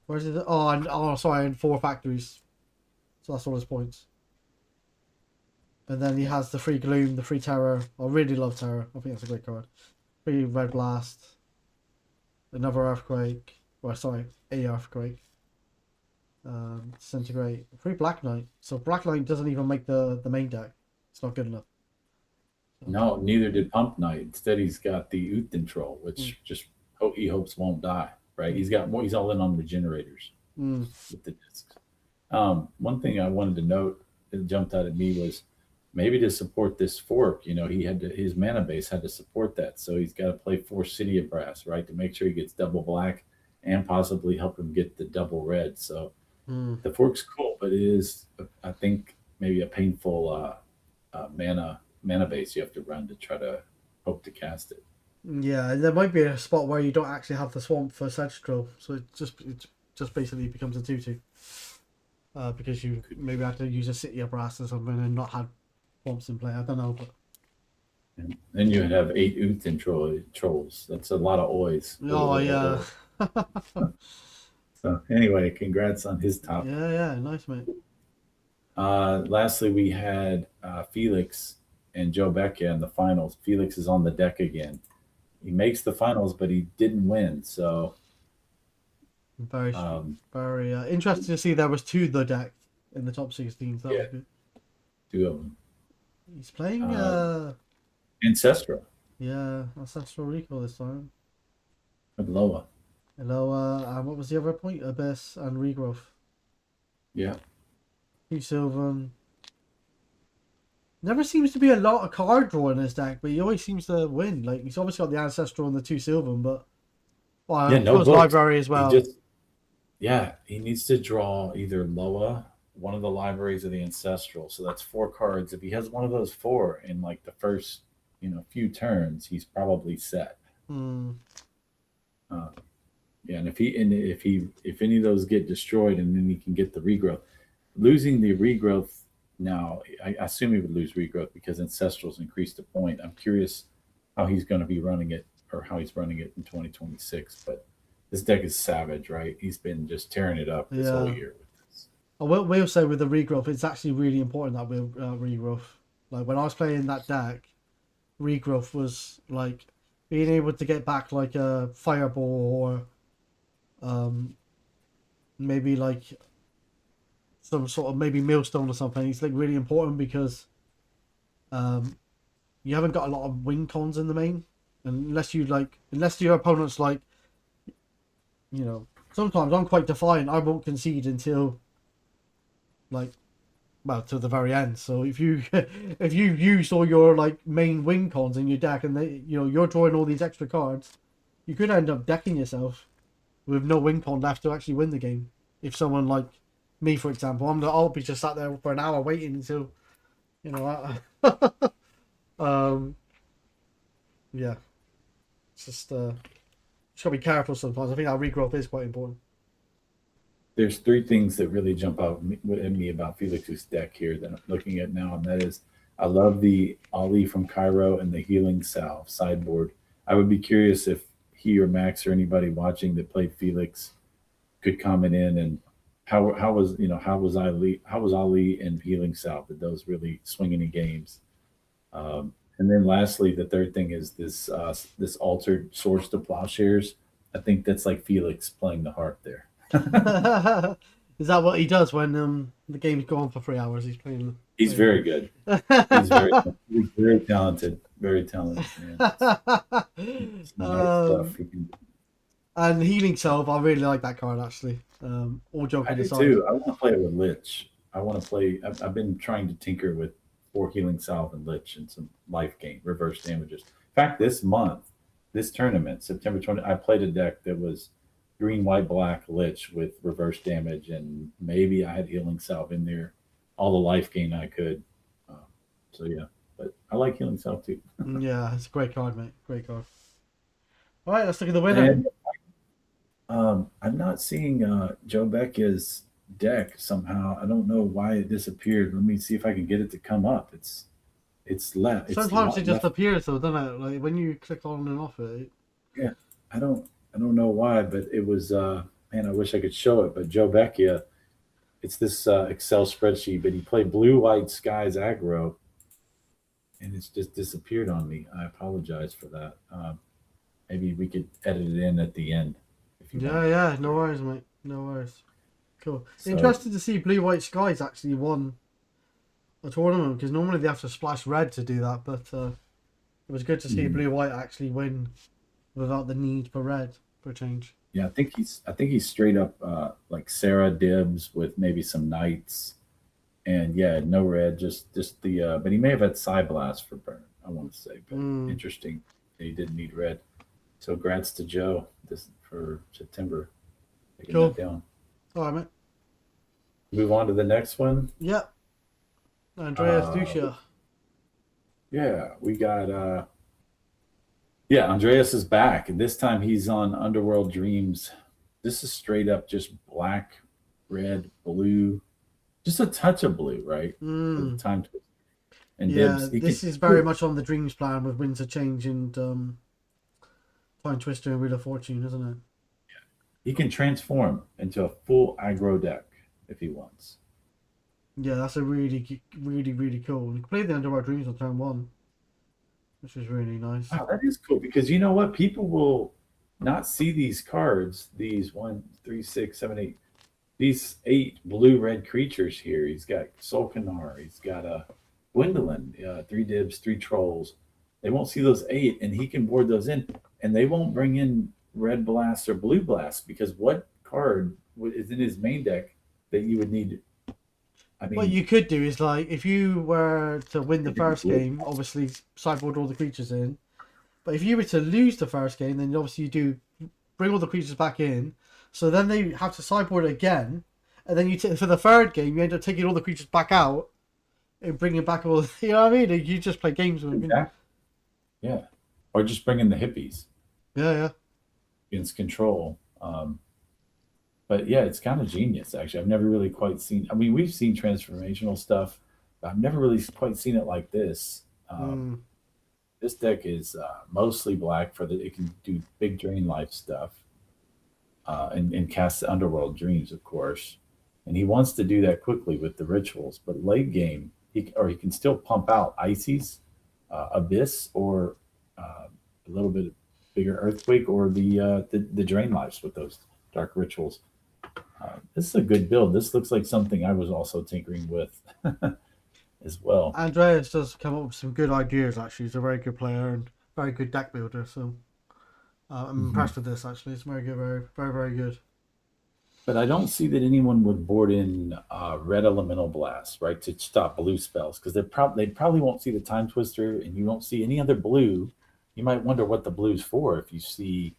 Where's it? Sorry, in 4 factories. So that's all his points. And then he has the free Gloom, the free Terror. I really love Terror. I think that's a great card. Free Red Blast. Another Earthquake. Well, sorry, a Earthquake. Disintegrate. Free Black Knight. So Black Knight doesn't even make the main deck. It's not good enough. No, neither did Pump Knight. Instead, he's got the Uthin Troll, which he hopes won't die. Right? He's got more. He's all in on regenerators with the discs. One thing I wanted to note that jumped out at me was maybe to support this fork. You know, his mana base had to support that, so he's got to play 4 City of Brass, right, to make sure he gets double black and possibly help him get the double red. So the fork's cool, but it is, I think, maybe a painful mana base you have to run to try to hope to cast it. Yeah, there might be a spot where you don't actually have the swamp for Sedgetroll, so it just basically becomes a 2/2. Because you maybe have to use a City of Brass or something and not have swamps in play. I don't know, but And then you have 8 Uthin trolls. That's a lot of ois. Oh yeah. So anyway, congrats on his top. Yeah, nice mate. Lastly, we had Felix and Joe Becca in the finals. Felix is on the deck again. He makes the finals, but he didn't win. So Very interesting to see there was 2 the deck in the top 16. So that was good. 2 of them. He's playing Ancestral. Yeah, Ancestral Recall this time. With Loa. Hello, and what was the other point? Abyss and Regrowth. Yeah. 2 Sylvan. Never seems to be a lot of card draw in his deck, but he always seems to win. Like he's obviously got the Ancestral and the 2 Sylvan, but No library as well. He needs to draw either Loa, one of the libraries, or the Ancestral. So that's 4 cards. If he has one of those 4 in like the first, few turns, he's probably set. And if any of those get destroyed, and then he can get the regrowth. Losing the regrowth now, I assume he would lose regrowth because Ancestrals increased a point. I'm curious how he's going to be running it, or how he's running it in 2026. But this deck is savage, right? He's been just tearing it up this whole year with this. I will say with the regrowth, it's actually really important that with regrowth. Like when I was playing that deck, regrowth was like being able to get back like a fireball or maybe like some sort of maybe millstone or something. It's like really important because you haven't got a lot of win cons in the main, unless your opponent's like sometimes I'm quite defiant. I won't concede until like well to the very end. So if you if you use all your like main win cons in your deck and you're drawing all these extra cards, you could end up decking yourself with no win con left to actually win the game. If someone like me, for example, I'll be just sat there for an hour waiting until you know. Um, yeah, it's just gotta be careful sometimes. I think that regrowth is quite important. There's three things that really jump out at me about Felix's deck here that I'm looking at now, and that is I love the Ali from Cairo and the Healing Salve sideboard. I would be curious if he or Max or anybody watching that played Felix could comment in and how was Ali and Healing Salve? Did those really swing any games? And then lastly, the third thing is this altered Swords to Plowshares. I think that's like Felix playing the harp there. Is that what he does when the game's gone for 3 hours? He's playing. He's very good. He's very talented. Very talented. Man. It's nice stuff. And Healing Self, I really like that card actually. All I joking do aside. too. I want to play it with Lich. I want to play. I've been trying to tinker with 4 Healing Salve and Lich and some life gain, reverse damages. In fact, this month, this tournament, September 20th, I played a deck that was green, white, black Lich with reverse damage, and maybe I had Healing Salve in there, all the life gain I could. Um, so yeah, but I like Healing Salve too. Yeah, it's a great card, mate. Great card. All right, let's look at the winner. And I'm not seeing Joe Becca's deck somehow. I don't know why it disappeared. Let me see if I can get it to come up. It's left. Sometimes it just appears though, doesn't it? Like when you click on and off it. Yeah, I don't know why, but it was man. I wish I could show it. But Joe Becca, it's this Excel spreadsheet. But he played blue white skies aggro, and it's just disappeared on me. I apologize for that. Maybe we could edit it in at the end if you want. Yeah. No worries, mate. No worries. Cool. So Interested to see Blue White Skies actually won a tournament because normally they have to splash red to do that, but it was good to see Blue White actually win without the need for red for a change. yeah, I think he's straight up like Sarah dibs with maybe some knights, and yeah, no red, just the. But he may have had Psy Blast for burn. I want to say, but interesting. He didn't need red. So, grats to Joe this for September. Taking Cool. that down. All right, mate. Move on to the next one. Yep. Andreas Ducia. Yeah, we got yeah, Andreas is back, and this time he's on Underworld Dreams. This is straight up just black, red, blue, just a touch of blue, right? For the time twist. And Yeah, Dibs, this is very much on the Dreams plan with Winds of Change and Time Twister and Wheel of Fortune, isn't it? he can transform into a full aggro deck if he wants. Yeah, that's a really cool. You can play the Underworld Dreams on turn 1, which is really nice. Wow, that is cool because you know what? People will not see these cards, these 1, 3, 6, 7, 8, these 8 blue red creatures here. He's got Solkanar, he's got a Gwendolyn, 3 Dibs, 3 Trolls. They won't see those 8, and he can board those in, and they won't bring in red blast or blue blast because what card is in his main deck that you would need? I mean, What you could do is like if you were to win the first game, obviously sideboard all the creatures in. But if you were to lose the first game, then obviously you do bring all the creatures back in. So then they have to sideboard again, and then for the third game you end up taking all the creatures back out and bringing back all. You know what I mean? You just play games with them. exactly. Yeah, or just bring in the hippies Yeah. against control. But yeah, it's kind of genius actually. I've never really quite seen. I mean, we've seen transformational stuff, but I've never really quite seen it like this. This deck is mostly black for it can do big drain life stuff, and cast the Underworld Dreams, of course. And he wants to do that quickly with the rituals, but late game he can still pump out Ices, Abyss, or a little bit bigger Earthquake, or the drain lives with those dark rituals. This is a good build. This looks like something I was also tinkering with as well. Andreas does come up with some good ideas. Actually, he's a very good player and very good deck builder. So I'm impressed with this. Actually, it's very good, very good. But I don't see that anyone would board in red elemental blast, right, to stop blue spells because they probably won't see the time twister, and you won't see any other blue. You might wonder what the blue's for if you see.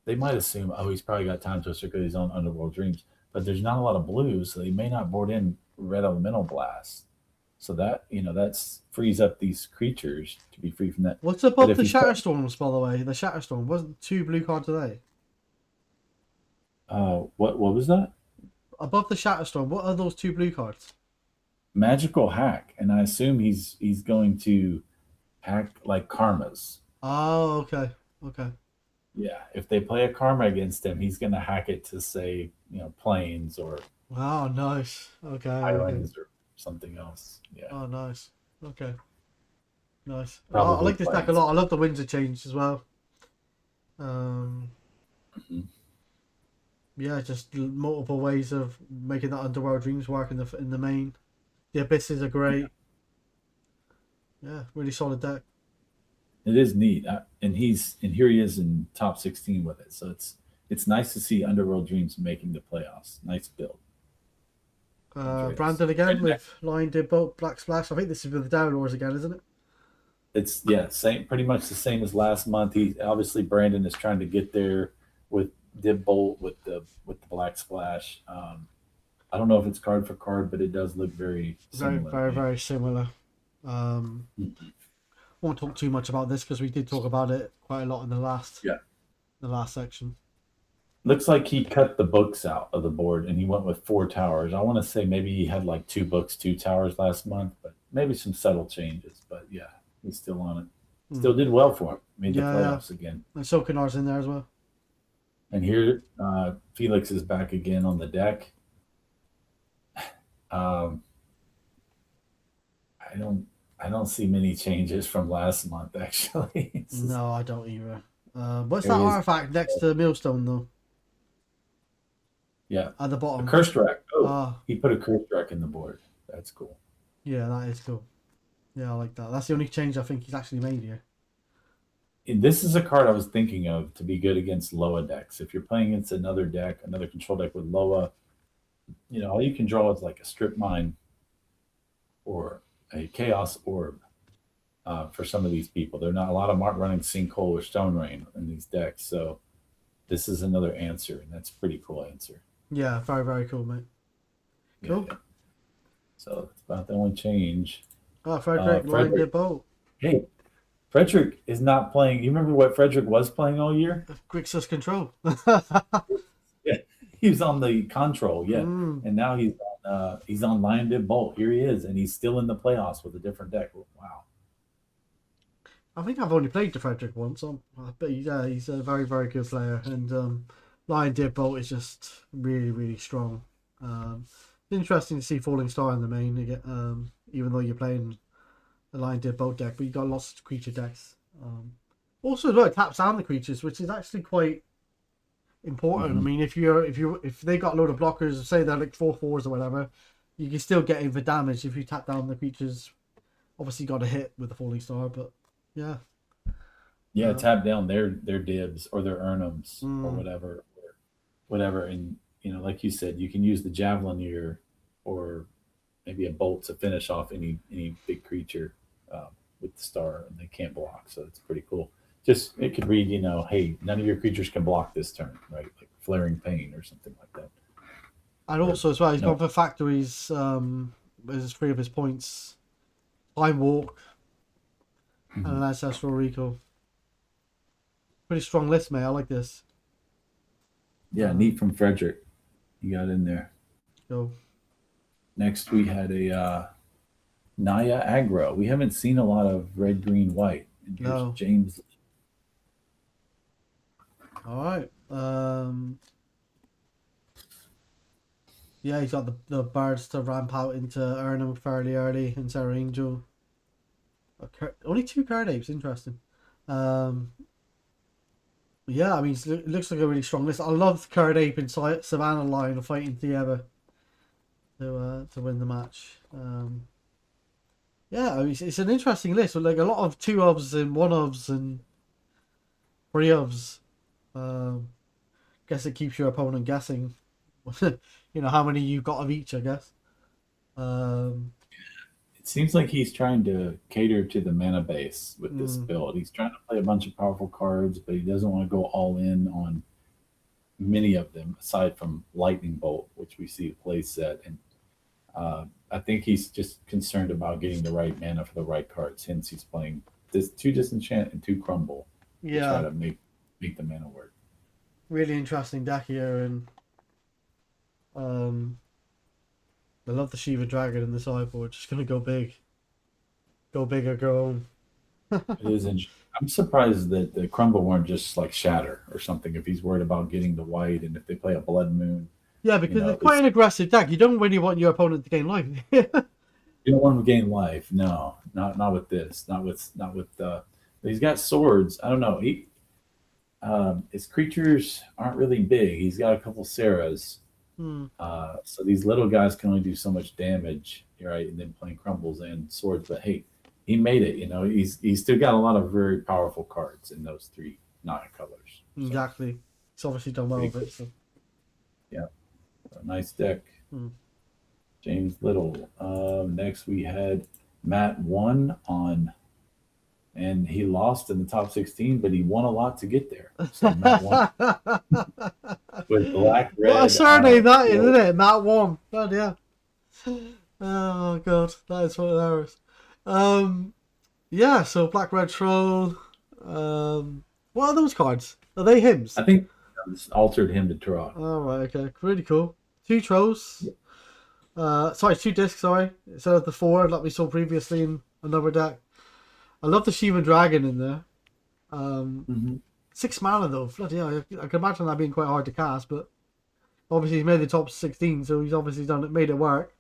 They might assume, oh, he's probably got time twister because he's on Underworld Dreams, but there's not a lot of blues, so they may not board in red elemental blast. So that that's frees up these creatures to be free from that. What's But above if the he's got, Shatterstorms, by the way? The Shatterstorm wasn't 2 blue cards today. what was that? Above the Shatterstorm, what are those 2 blue cards? Magical hack, and I assume he's going to hack like karmas. Oh, okay. Okay. Yeah, if they play a karma against him, he's going to hack it to say planes or Oh, nice. Okay. Okay. islands or something else. Yeah, Oh, nice. Okay. Nice. I probably like this deck a planes. lot. I love the Windsor change as well. Um, Mhm. yeah, just multiple ways of making that Underworld Dreams work in the main. The Abysses are great. Yeah, really solid deck. It is neat, and here he is in top 16 with it. So it's nice to see Underworld Dreams making the playoffs. Nice build. Enjoy this. Brandon again And with Lion Did Bolt Black Splash. I think this is with the Downlords again, isn't it? it's same, pretty much the same as last month. He obviously Brandon is trying to get there with Dib Bolt with the black splash. I don't know if it's card for card, but it does look very Very, similar. very, very similar. Um, Mhm. won't talk too much about this because we did talk about it quite a lot in Yeah. the last section. Looks like he cut the books out of the board and he went with 4 towers. I want to say maybe he had like 2 books, 2 towers last month, but maybe some subtle changes. But yeah, he's still on it. Still did well for him. Made the Yeah, playoffs again. and Sokonar's in there as well. And here, Felix is back again on the deck. Um, I don't, I don't see many changes from last month. Actually, No, I don't either. What's there that he is. artifact next to Millstone though? Yeah, At the a bottom. curse rack. Oh, Ah, he put a curse rack in the board. That's cool. yeah, that is cool. Yeah, I like that. That's the only change I think he's actually made here. And this is a card I was thinking of to be good against Loa decks. If you're playing against another deck, another control deck with Loa, all you can draw is like a strip mine or a chaos orb for some of these people. They're not a lot of mark running sinkhole or stone rain in these decks. So this is another answer, and that's a pretty cool answer. Yeah, very, very cool, mate. Yeah, Cool. yeah. So it's about the only change. Oh, Frederick, Lion Frederick, Did Bolt. hey, Frederick is not playing. You remember what Frederick was playing all year? Grixis Control. Yeah, he was on the control, yeah, Mm. and now he's on Lion Did Bolt. Here he is, and he's still in the playoffs with a different deck. Wow. I think I've only played the Frederick once, but yeah, he's a very, very good player. And Lion Did Bolt is just really, really strong. It's interesting to see Falling Star in the main again, even though you're playing a Lion Did Bolt deck, but you got lots of creature decks. Also, it taps down the creatures, which is actually quite important. I Mhm. mean, if they got a load of blockers, say they're like 4/4s or whatever, you can still get in for damage if you tap down the creatures. Obviously, got a hit with the Falling Star, but yeah. Yeah, Uh, tap down their dibs or their earnums or mm, whatever, and like you said, you can use the Javelineer or maybe a bolt to finish off any big creature with the star, and they can't block, so it's pretty cool. Just it could read, hey, none of your creatures can block this turn, right? Like Flaring Pain or something like that. and Or also as well, he's no, gone for factories. As 3 of his points, Time Walk and an Mhm. Ancestral Recall. Pretty strong list, mate. I like this. Yeah, Um, neat from Frederick. He got in there. so Next, we had a Naya aggro. We haven't seen a lot of red, green, white. And here's no, James. all right. Yeah, he's got the birds to ramp out into Arnhem fairly early and Sarah Angel. Only 2 card apes, interesting. Um, yeah, I mean, it looks like a really strong list. I love card ape and Savannah Lion fighting together to win the match. Yeah, I mean, it's an interesting list with like a lot of 2 ofs and 1 ofs and 3 ofs. Guess it keeps your opponent guessing how many you got of each, I guess. Um, It seems like he's trying to cater to the mana base with this mm, build. He's trying to play a bunch of powerful cards, but he doesn't want to go all in on many of them, aside from Lightning Bolt, which we see a play set. And I think he's just concerned about getting the right mana for the right cards. Hence, he's playing this 2 Disenchant and 2 Crumble to try yeah, to make the mana work. really interesting deck here, and um, I love the Shiva Dragon in the sideboard. Just gonna go big or go home. It is interesting. I'm surprised that the Crumble weren't just like Shatter or something. If he's worried about getting the white, and if they play a Blood Moon, Yeah, you because know, it's quite an aggressive deck. You don't really want your opponent to gain life. you don't want him to gain life. No, not with this. Not with. He's got swords. I don't know. His creatures aren't really big. He's got a couple Sarahs. Hmm. So these little guys can only do so much damage, right? And then playing crumbles and swords. But hey, he made it. He's still got a lot of very powerful cards in those 3 non-colors. So, Exactly. It's obviously done well pretty with cool. it. So. Yeah, a nice deck. Hmm. James Little. Next we had Matt won on, and he lost in the top 16, but he won a lot to get there. So Matt won with black, What a red. surname that is, isn't it? Matt One. God, yeah. Oh god, that is hilarious. Yeah. So Black Red Troll. What are those cards? Are they hymns? I think it's altered him to draw. Oh right, okay, really cool. 2 trolls. Sorry, 2 discs. Sorry, instead of the 4 like we saw previously in another deck. I love the Shiva Dragon in there. Mm-hmm. 6 mana though. Bloody hell, I can imagine that being quite hard to cast, but obviously he's made the top 16, so he's obviously made it work.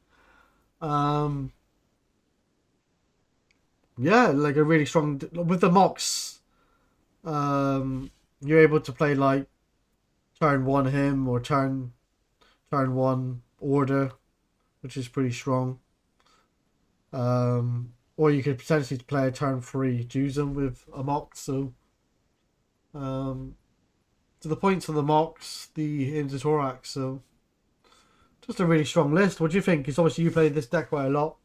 Yeah, like a really strong with the mocks. You're able to play like turn 1 him or turn 1 order, which is pretty strong. Or you could potentially play a turn 3 Juzum with a mock. So, to the points of the mocks, the Intothorax. So, just a really strong list. What do you think? Because obviously you played this deck quite a lot.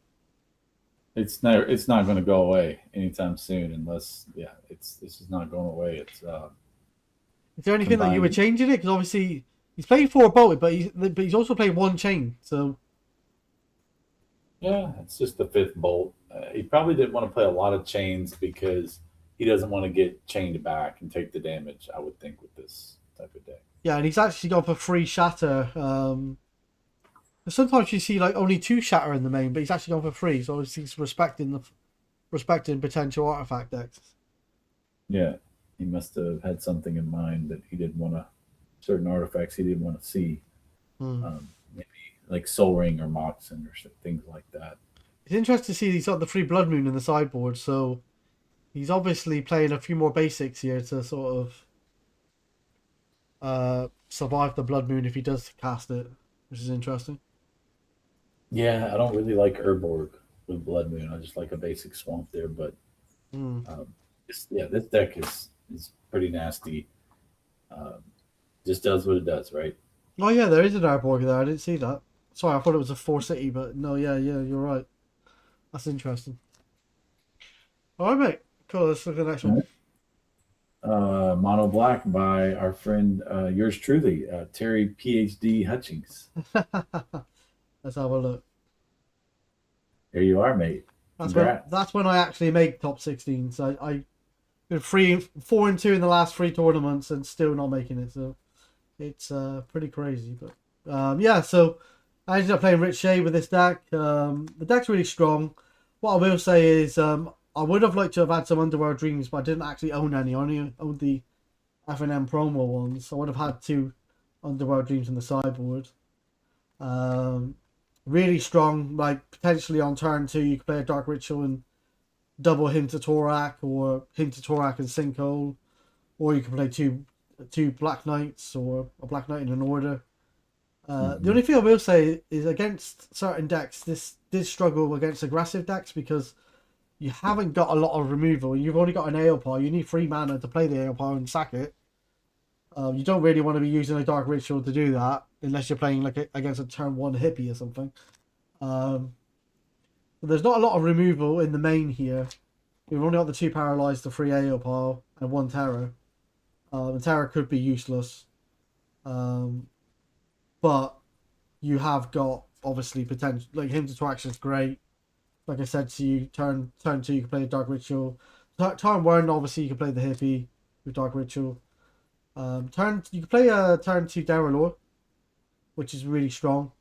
It's not going to go away anytime soon, unless this is not going away. It's Is there anything that you would change in it? Because obviously he's playing 4 bolted, but he's also playing 1 chain. So yeah, it's just the 5th bolt. He probably didn't want to play a lot of chains because he doesn't want to get chained back and take the damage, I would think, with this type of deck. yeah, and he's actually gone for 3 shatter. Sometimes you see like only 2 shatter in the main, but he's actually gone for 3. So obviously he's respecting potential artifact decks. Yeah, he must have had something in mind that he didn't want to, certain artifacts he didn't want to see. Maybe like Soul Ring or Moxen or things like that. It's interesting to see he's got the 3 Blood Moon in the sideboard, so he's obviously playing a few more basics here to sort of survive the Blood Moon if he does cast it, which is interesting. Yeah, I don't really like Urborg with Blood Moon. I just like a basic swamp there, but this deck is pretty nasty. Just does what it does, right? Oh yeah, there is an Arborg there. I didn't see that. Sorry, I thought it was a 4 city, but no, yeah, you're right. That's interesting. All right, mate. Cool. Let's look at the next one. Mono Black by our friend, yours truly, Terry PhD Hutchings. Let's have a look. There you are, mate. That's when I actually make top 16. So I been 4 and 2 in the last 3 tournaments and still not making it. So it's pretty crazy. But yeah, so I ended up playing Rich Shea with this deck. The deck's really strong. What I will say is I would have liked to have had some Underworld Dreams, but I didn't actually own any. I only owned the F&M promo ones. So I would have had 2 Underworld Dreams in the sideboard. Really strong, like potentially on turn 2 you could play a Dark Ritual and double Intothorax or Intothorax and Sinkhole, or you can play two Black Knights or a Black Knight in an order. The only thing I will say is against certain decks, this did struggle against aggressive decks because you haven't got a lot of removal. You've only got an Aelpire. You need 3 mana to play the Aelpire and sack it. You don't really want to be using a Dark Ritual to do that unless you're playing like against a turn 1 hippie or something. But there's not a lot of removal in the main here. We've only got the 2 Paralyzed, the 3 Aeopile, and 1 Terror. The Terror could be useless. But you have got, obviously, potential. Like, Hymn to Attraction is great. Like I said to you, turn 2, you can play Dark Ritual. Turn 1, obviously, you can play the hippie with Dark Ritual. You can play a turn 2 Derrilor, which is really strong.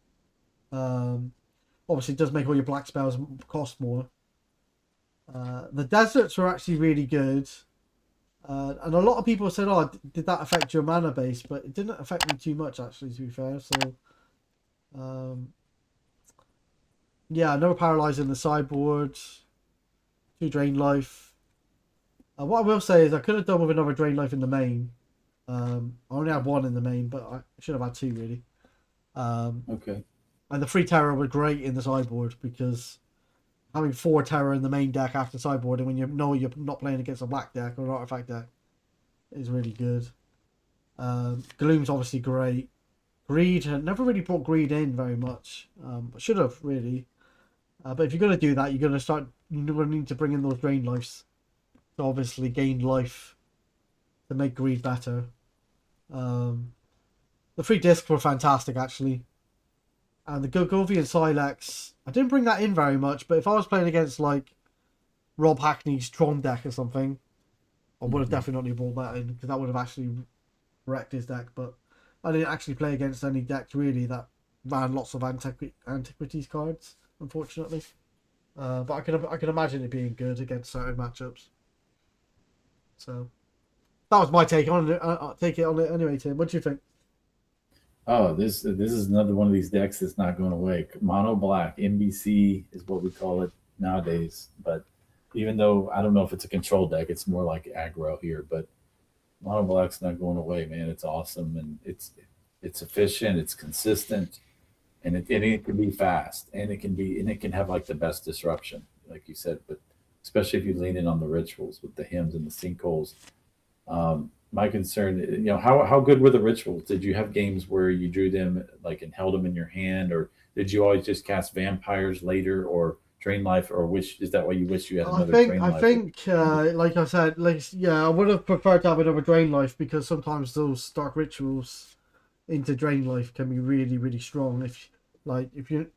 Obviously, it does make all your black spells cost more. The deserts were actually really good. And a lot of people said, "Oh, did that affect your mana base?" But it didn't affect me too much, actually. To be fair, so yeah, no paralyze in the sideboard, 2 drain life. What I will say is I could have done with another drain life in the main. I only had 1 in the main, but I should have had 2 really. Okay. And the 3 terror were great in the sideboard because having 4 terror in the main deck after sideboard, and when you know you're not playing against a black deck or an artifact deck, is really good. Gloom's obviously great. Greed, never really brought Greed in very much. Should have really. But if you're going to do that, you're going to need to bring in those drain lives to obviously gain life to make Greed better. The 3 discs were fantastic actually. And the Gilgovian Silex, I didn't bring that in very much, but if I was playing against like Rob Hackney's Tron deck or something, I would have definitely brought that in because that would have actually wrecked his deck. But I didn't actually play against any decks really that ran lots of antiquities cards, unfortunately. But I can imagine it being good against certain matchups. So that was my take on it. Take it on it anyway, Tim. What do you think? Oh, this is another one of these decks that's not going away. Mono black MBC is what we call it nowadays. But even though I don't know if it's a control deck, it's more like aggro here. But mono black's not going away, man. It's awesome and it's efficient, it's consistent, and it can be fast, and it can have like the best disruption, like you said. But especially if you lean in on the rituals with the hymns and the sinkholes. My concern, how good were the rituals? Did you have games where you drew them like and held them in your hand, or did you always just cast vampires later, or drain life, or wish is that why you wish you had another drain I life? think, like I said, like yeah, I would have preferred to have another drain life because sometimes those dark rituals into drain life can be really, really strong. If you're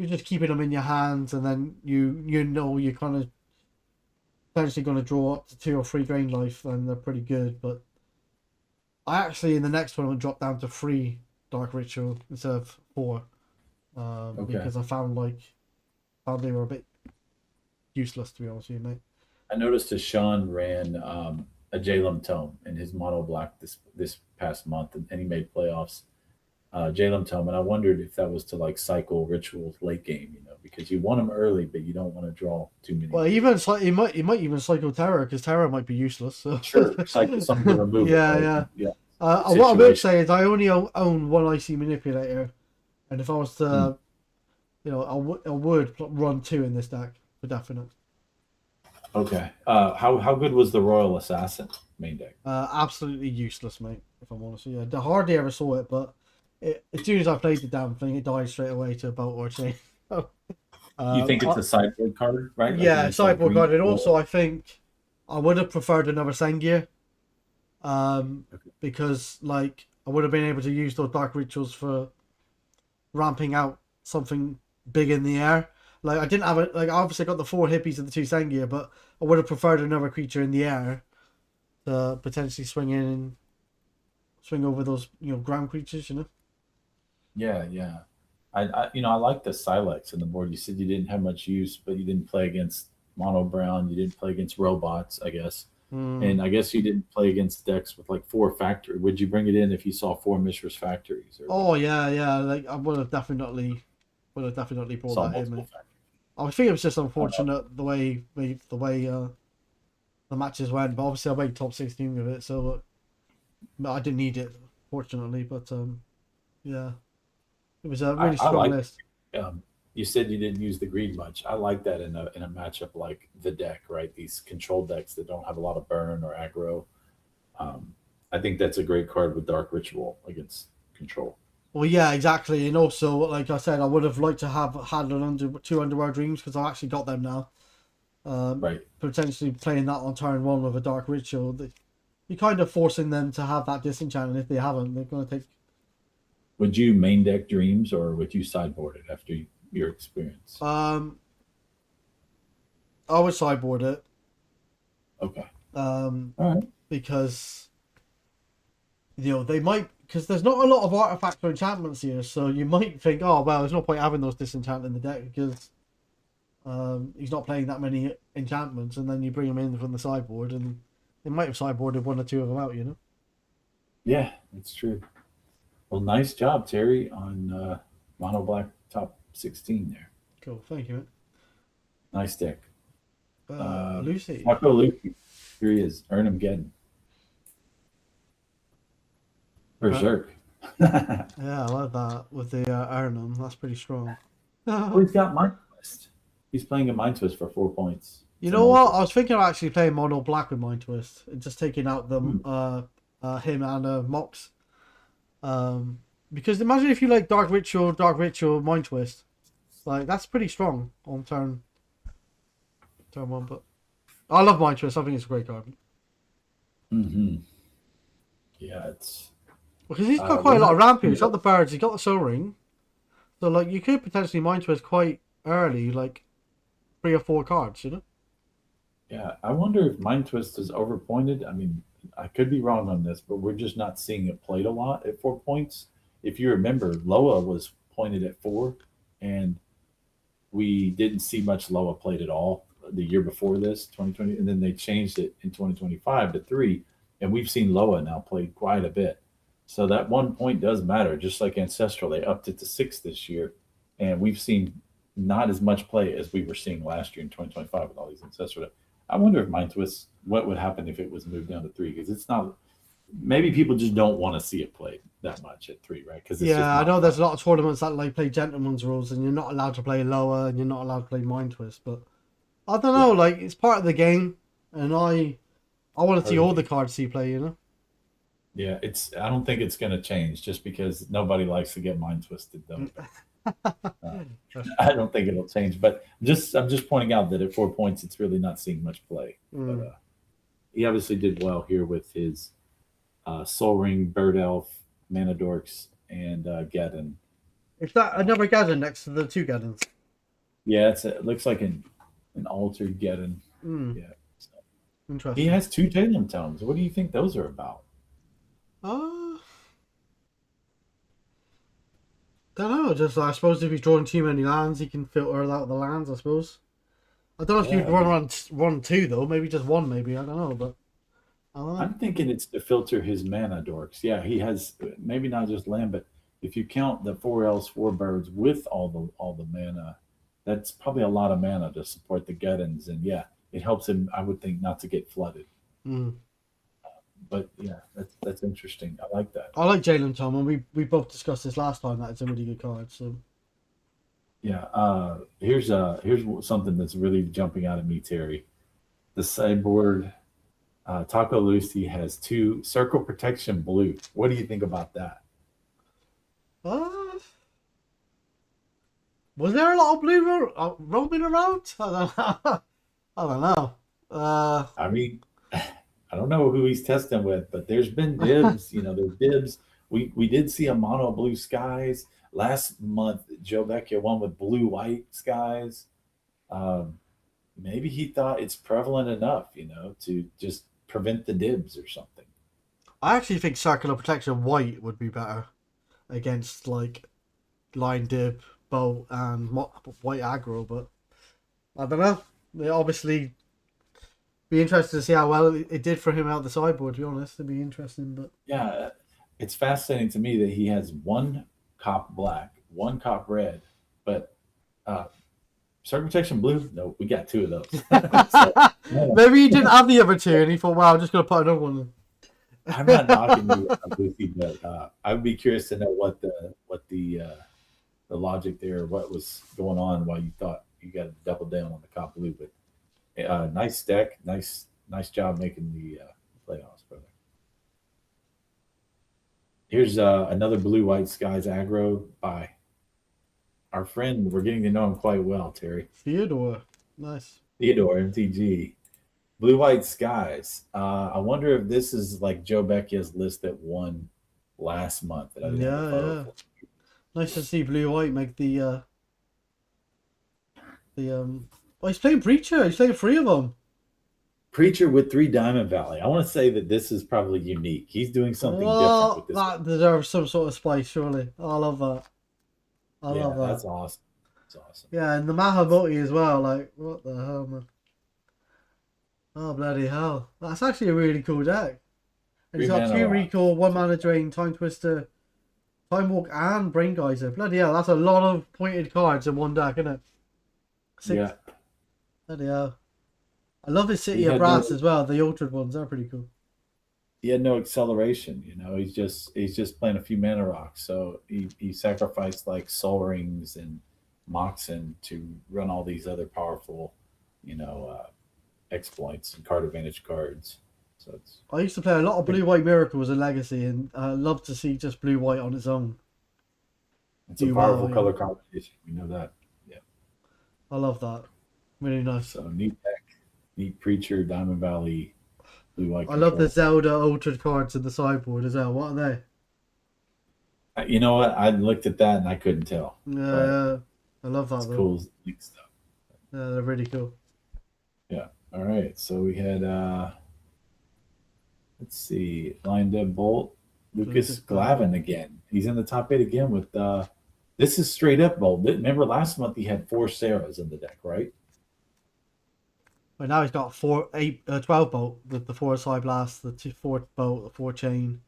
just keeping them in your hands and then you know you're kind of potentially going to draw up to 2 or 3 drain life, then they're pretty good. But I actually in the next one would drop down to 3 dark ritual instead of 4, Okay. because I found they were a bit useless to be honest with you, mate. I noticed that Sean ran a Jalem Tome in his mono black this past month, and he made playoffs. Jalem Tome, and I wondered if that was to like cycle rituals late game, because you want them early, but you don't want to draw too many Well, of even he might even cycle terror because terror might be useless. So Sure, cycle some to remove it, yeah, right? yeah. Yeah, What I would situation. say is I only own 1 IC manipulator, and if I was Hmm. to, I would run 2 in this deck for definite. Okay. How good was the Royal Assassin main deck? Absolutely useless, mate. If I'm honest with you, I hardly ever saw it, but as soon as I played the damn thing, it died straight away to a belt or a chain. You think it's I, a sideboard card, right? Like yeah, against like sideboard green guard, and also foil? I think I would have preferred another Sengir, Okay. because like I would have been able to use those dark rituals for ramping out something big in the air. Like I didn't have it. Like I obviously got the 4 hippies and the 2 Sengir, but I would have preferred another creature in the air to potentially swing in and swing over those ground creatures. Yeah, yeah. I like the Silex in the board. You said you didn't have much use, but you didn't play against Mono Brown. You didn't play against robots, I guess. Hmm. And I guess you didn't play against decks with like 4 factory. Would you bring it in if you saw 4 Mishra's factories, or would Oh you yeah, yeah. Like I would have definitely brought saw that in, multiple mate. factories? I think it was just Uh, unfortunate the way the matches went, but obviously I made top 16 with it, so but I didn't need it, fortunately. But yeah, it was a really I strong like list. you said you didn't use the greed much. I like that in a matchup like the deck, right? These control decks that don't have a lot of burn or aggro. Um, I think that's a great card with Dark Ritual against control. Well, yeah, exactly. And also, like I said, I would have liked to have had an two Underworld Dreams because I've actually got them now. Right. Potentially playing that on turn one with a Dark Ritual. You're kind of forcing them to have that disenchant, and if they haven't, they're going to take. Would you main deck Dreams or would you sideboard it after your experience? I would sideboard it. Okay. Um, All right. because they might, because there's not a lot of artifacts or enchantments here, so you might think, oh well, there's no point having those disenchant in the deck because he's not playing that many enchantments, and then you bring him in from the sideboard, and they might have sideboarded one or two of them out. Yeah, that's true. Well, nice job, Terry, on Mono Black top 16 there. Cool, thank you. Nice deck. Lucy. Taco Lucy. Here he is. Earn him again. Berserk. Yeah, I like that with the Arnhem. That's pretty strong. Oh, he's got Mind Twist. He's playing a Mind Twist for 4 points. You know what? I was thinking of actually playing Mono Black with Mind Twist and just taking out the him and Mox. Because imagine if you like Dark Ritual, Mind Twist. Like that's pretty strong on turn one. But I love Mind Twist. I think it's a great card. Mm-hmm. Yeah, it's Because he's got quite a lot of rampage. He's got the birds. He's got the Soul Ring. So like you could potentially Mind Twist quite early, like 3 or 4 cards. Yeah, I wonder if Mind Twist is overpointed. I mean, I could be wrong on this, but we're just not seeing it played a lot at 4 points. If you remember, Loa was pointed at 4, and we didn't see much Loa played at all the year before this, 2020, and then they changed it in 2025 to 3, and we've seen Loa now played quite a bit. So that 1 point does matter, just like Ancestral. They upped it to 6 this year, and we've seen not as much play as we were seeing last year in 2025 with all these Ancestral. I wonder if Mind Twist, what would happen if it was moved down to 3? Because it's not. Maybe people just don't want to see it played that much at 3, right? Because I know there's a lot of tournaments that like play Gentleman's Rules, and you're not allowed to play Lower, and you're not allowed to play Mind Twist. But I don't know, like it's part of the game, and I want to see all the cards he play. Yeah, I don't think it's going to change just because nobody likes to get mind twisted, though. I don't think it'll change, but I'm just pointing out that at 4 points, it's really not seeing much play. But he obviously did well here with his Soul Ring, Bird Elf, Mana Dorks, and Geddon. Is that another Geddon next to the 2 Geddons? Yeah, it looks like an altered Geddon. Yeah, so. Interesting. He has 2 Talon Tomes. What do you think those are about? Don't know. Just I suppose if he's drawing too many lands, he can filter out the lands. I suppose. I don't know if you'd run 2 though. Maybe just 1. Maybe I don't know. But I don't know. I'm thinking it's to filter his Mana Dorks. Yeah, he has maybe not just land, but if you count the 4 elves, 4 birds with all the mana, that's probably a lot of mana to support the Geddons. And yeah, it helps him. I would think not to get flooded. But yeah, that's interesting. I like that. I like Jalen Tom, and we both discussed this last time. That it's a really good card. So yeah, here's something that's really jumping out at me, Terry. The sideboard Taco Lucy has 2 Circle Protection Blue. What do you think about that? Was there a lot of blue roaming around? I don't know. I mean, I don't know who he's testing with, but there's been dibs. There's dibs. We did see a mono blue skies last month. Joe Vecchio won with blue-white skies. Maybe he thought it's prevalent enough, to just prevent the dibs or something. I actually think Circular Protection white would be better against like line dib, bolt, and white aggro, but I don't know. They obviously be interested to see how well it did for him out the sideboard. To be honest, it'd be interesting. But yeah, it's fascinating to me that he has 1 cop black, 1 cop red, but Circle Protection blue. No, we got 2 of those. So, maybe he didn't have the other 2, and he thought, "Wow, I'm just gonna put another one in." I'm not knocking you, Lucy, but I would be curious to know what the logic there, what was going on, why you thought you got to double down on the cop blue. But nice deck, nice job making the playoffs, brother. Here's another Blue White Skies aggro by our friend. We're getting to know him quite well, Terry. Theodore. Nice. Theodore MTG. Blue White Skies. I wonder if this is like Joe Becchia's list that won last month that I didn't have a Yeah, photo yeah. for. Nice to see Blue White make the. Oh, he's playing Preacher. He's playing three of them. Preacher with 3 Diamond Valley. I want to say that this is probably unique. He's doing something different Well, with this that one. deserves some sort of spice, surely. Oh, I love that. I love Yeah, that. that's awesome. That's awesome. Yeah, and the Mahamoti as well. Like, what the hell, man? Oh, bloody hell. That's actually a really cool deck. And he's 3 got mana 2 rock. recall, 1 mana drain, time twister, time walk, and brain geyser. Bloody hell, that's a lot of pointed cards in one deck, isn't it? 6. Yeah. Bloody hell. I love his City He of had Brass no as well. The altered ones, they're pretty cool. he had no acceleration, he's just playing a few mana rocks. So he sacrificed like Soul Rings and Moxen to run all these other powerful, you know, exploits and card advantage cards. So I used to play a lot of Blue White Miracles in Legacy, and I love to see just Blue White on its own. it's a Do powerful well, color combination. We know that. Yeah. I love that. Really nice. So neat deck, neat Preacher, Diamond Valley, Blue White I love the control. Zelda altered cards in the sideboard as well. What are they? You know what? I looked at that and I couldn't tell, Yeah, but yeah. I love that it's though. cool neat stuff. Yeah, they're really cool. Yeah. All right. So we had let's see, Lion Dead Bolt, Lucas Lucas Glavin. Glavin again. He's in the top 8 again with this is straight up Bolt. Remember last month he had 4 Sarahs in the deck, right? But now he's got 12 bolt with the 4 side blast, the 4 bolt, the 4 chain,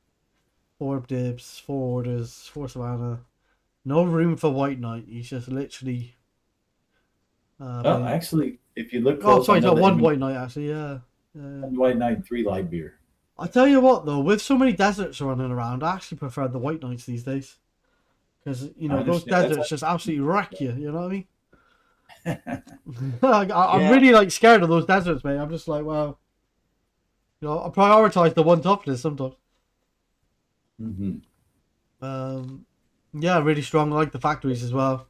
4 dibs, 4 orders, 4 savannah. No room for White Knight. He's just literally. Oh, actually, if you look Oh, close, sorry, I he's know got that 1 White Knight actually. Yeah. Yeah. one White Knight, 3 Light Beer. I tell you what though, with so many deserts running around, I actually prefer the White Knights these days. Because, I those understand. deserts just absolutely wreck you, you know what I mean? I'm Yeah. really like scared of those deserts, mate. I'm just like, well, I prioritize the one toughness sometimes. hmm Yeah, really strong. I like the factories as well.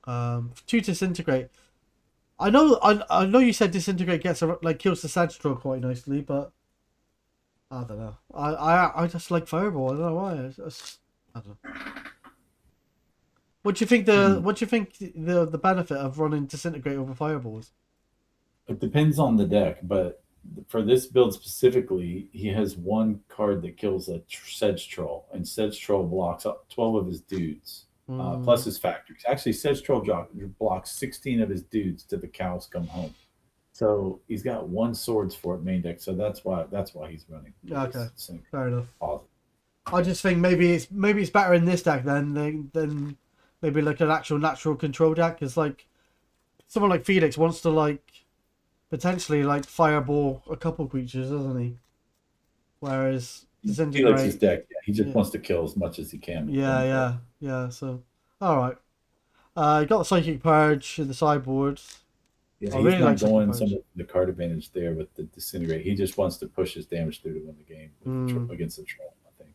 2 disintegrate. I know you said disintegrate kills the sedge troll quite nicely, but I don't know. I just like fireball. I don't know why. I don't know. What do you think the benefit of running disintegrate over fireballs? It depends on the deck, but for this build specifically, he has 1 card that kills a Sedge Troll, and Sedge Troll blocks up 12 of his dudes, plus his factories. Actually, Sedge Troll blocks 16 of his dudes till the cows come home. So he's got 1 swords for it main deck, so that's why he's running. Okay, fair enough. Awesome. I just think maybe it's better in this deck than maybe like an actual natural control deck. Because like someone like Felix wants to like potentially like fireball a couple creatures, doesn't he? Whereas Felix's disintegrate. deck, yeah, he just Yeah, wants to kill as much as he can. yeah. So all right. You got the Psychic Purge in the sideboard. Yeah, I he's really not like Psychic going Purge. some of the card advantage there with the disintegrate. He just wants to push his damage through to win the game with against the troll, I think.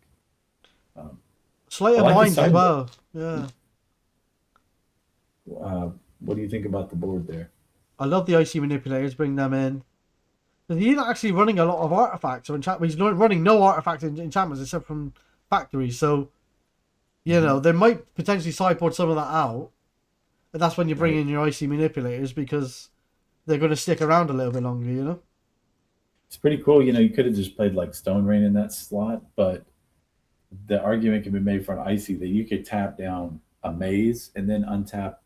Sleight I of like the Mind as sideboard. well. Yeah. What do you think about the board there? I love the IC manipulators, bring them in. But he's not actually running a lot of artifacts or enchantments. He's not running no artifacts and enchantments except from factories. So, they might potentially sideboard some of that out. And that's when you bring Right. in your IC manipulators because they're going to stick around a little bit longer, It's pretty cool. You could have just played like Stone Rain in that slot, but the argument can be made for an icy that you could tap down a maze and then untap,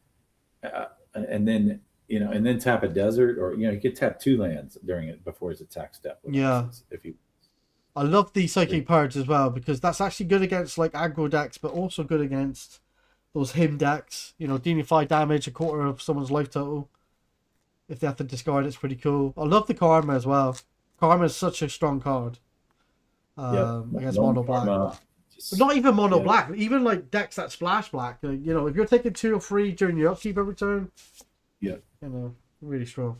and then tap a desert, or you could tap 2 lands during it before his attack step. With Yeah. ices, if you. I love the Psychic Purge as well because that's actually good against like aggro decks, but also good against those him decks. Dealing 5 damage, a quarter of someone's life total. If they have to discard, it's pretty cool. I love the Karma as well. Karma is such a strong card against mono black. But not even mono black. Even like decks that splash black. If you're taking 2 or 3 during your upkeep every turn, Yeah. really strong.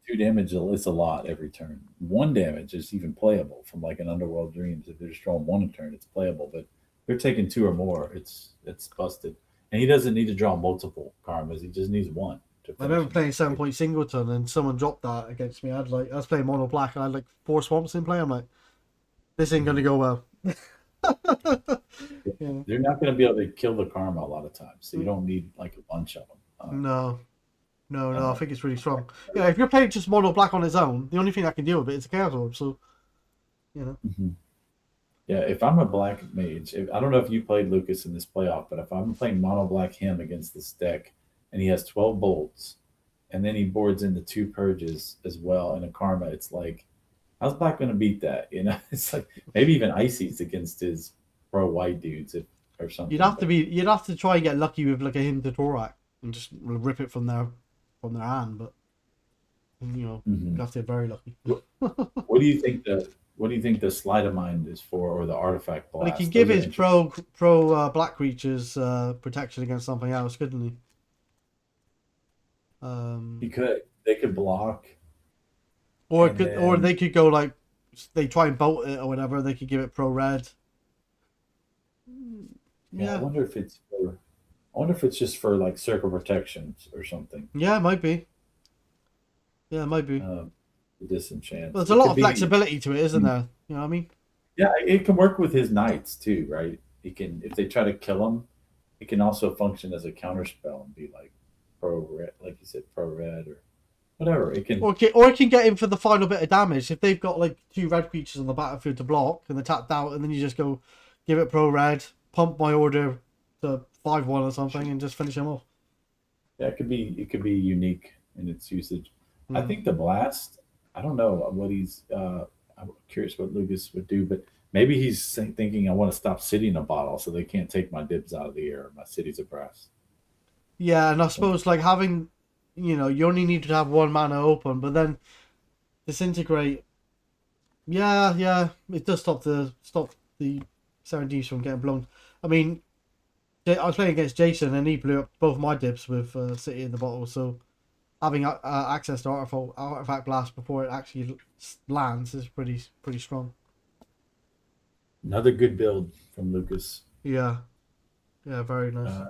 2 damage is a lot every turn. 1 damage is even playable from like an Underworld Dreams. If they're just drawing 1 a turn, it's playable. But if they're taking 2 or more, it's busted. And he doesn't need to draw multiple karmas. He just needs 1 to I finish remember him. playing 7-point singleton and someone dropped that against me. I was playing mono black and I had like 4 swamps in play. I'm like, this ain't gonna go well. Yeah. They're not going to be able to kill the karma a lot of times, so you don't need like a bunch of them. No. No, I think it's really strong. Yeah, if you're playing just mono black on its own, the only thing that can deal with it is a chaos orb. So, you know. Mm-hmm. Yeah, if I'm a black mage, I don't know if you played Lucas in this playoff, but if I'm playing mono black him against this deck, and he has 12 bolts, and then he boards into 2 purges as well and a karma, it's like, how's black going to beat that? You know, it's like maybe even Ices against his pro white dudes or something. You'd have to try and get lucky with like a hint to Torak and just rip it from their hand, but you know, you have to get very lucky. What do you think the sleight of mind is for, or the artifact blast? Well, he can give his pro black creatures protection against something else, couldn't he? He could. They could block, or they could go like they try and bolt it or whatever. They could give it pro red. Yeah, I wonder if it's just for like circle protections or something. Yeah, it might be. Disenchant. Well, there's a lot of flexibility to it, isn't there? You know what I mean? Yeah, it can work with his knights too, right? He can, if they try to kill him, it can also function as a counter spell and be like pro red, like you said, pro red or whatever. It can, or it can get in for the final bit of damage if they've got like 2 red creatures on the battlefield to block and they're tapped out, and then you just go give it pro red, pump my order to 5-1 or something, and just finish him off. Yeah, it could be unique in its usage. I think the blast. I don't know what he's. I'm curious what Lucas would do, but maybe he's thinking I want to stop city in a bottle so they can't take my dibs out of the air. My city's a brass. Yeah, and I suppose like having, you know, you only need to have 1 mana open, but then disintegrate. Yeah, it does stop the 17s from getting blown. I mean, I was playing against Jason and he blew up both my dips with City in the bottle, so having access to artifact blast before it actually lands is pretty strong. Another good build from Lucas. Yeah, very nice.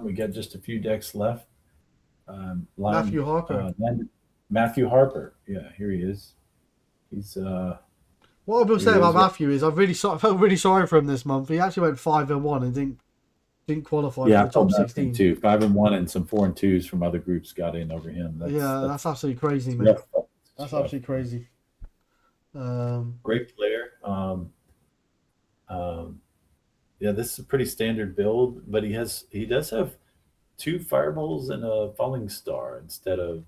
We got just a few decks left. Matthew Harper. Matthew Harper. Yeah, here he is. He's What I will say about Matthew is I felt really sorry for him this month. He actually went 5-1 and didn't qualify for the top 16 too. 5-1 and some 4 and 2s from other groups got in over him. That's absolutely crazy, man. That's absolutely crazy. Great player. Yeah, this is a pretty standard build, but he does have 2 fireballs and a falling star instead of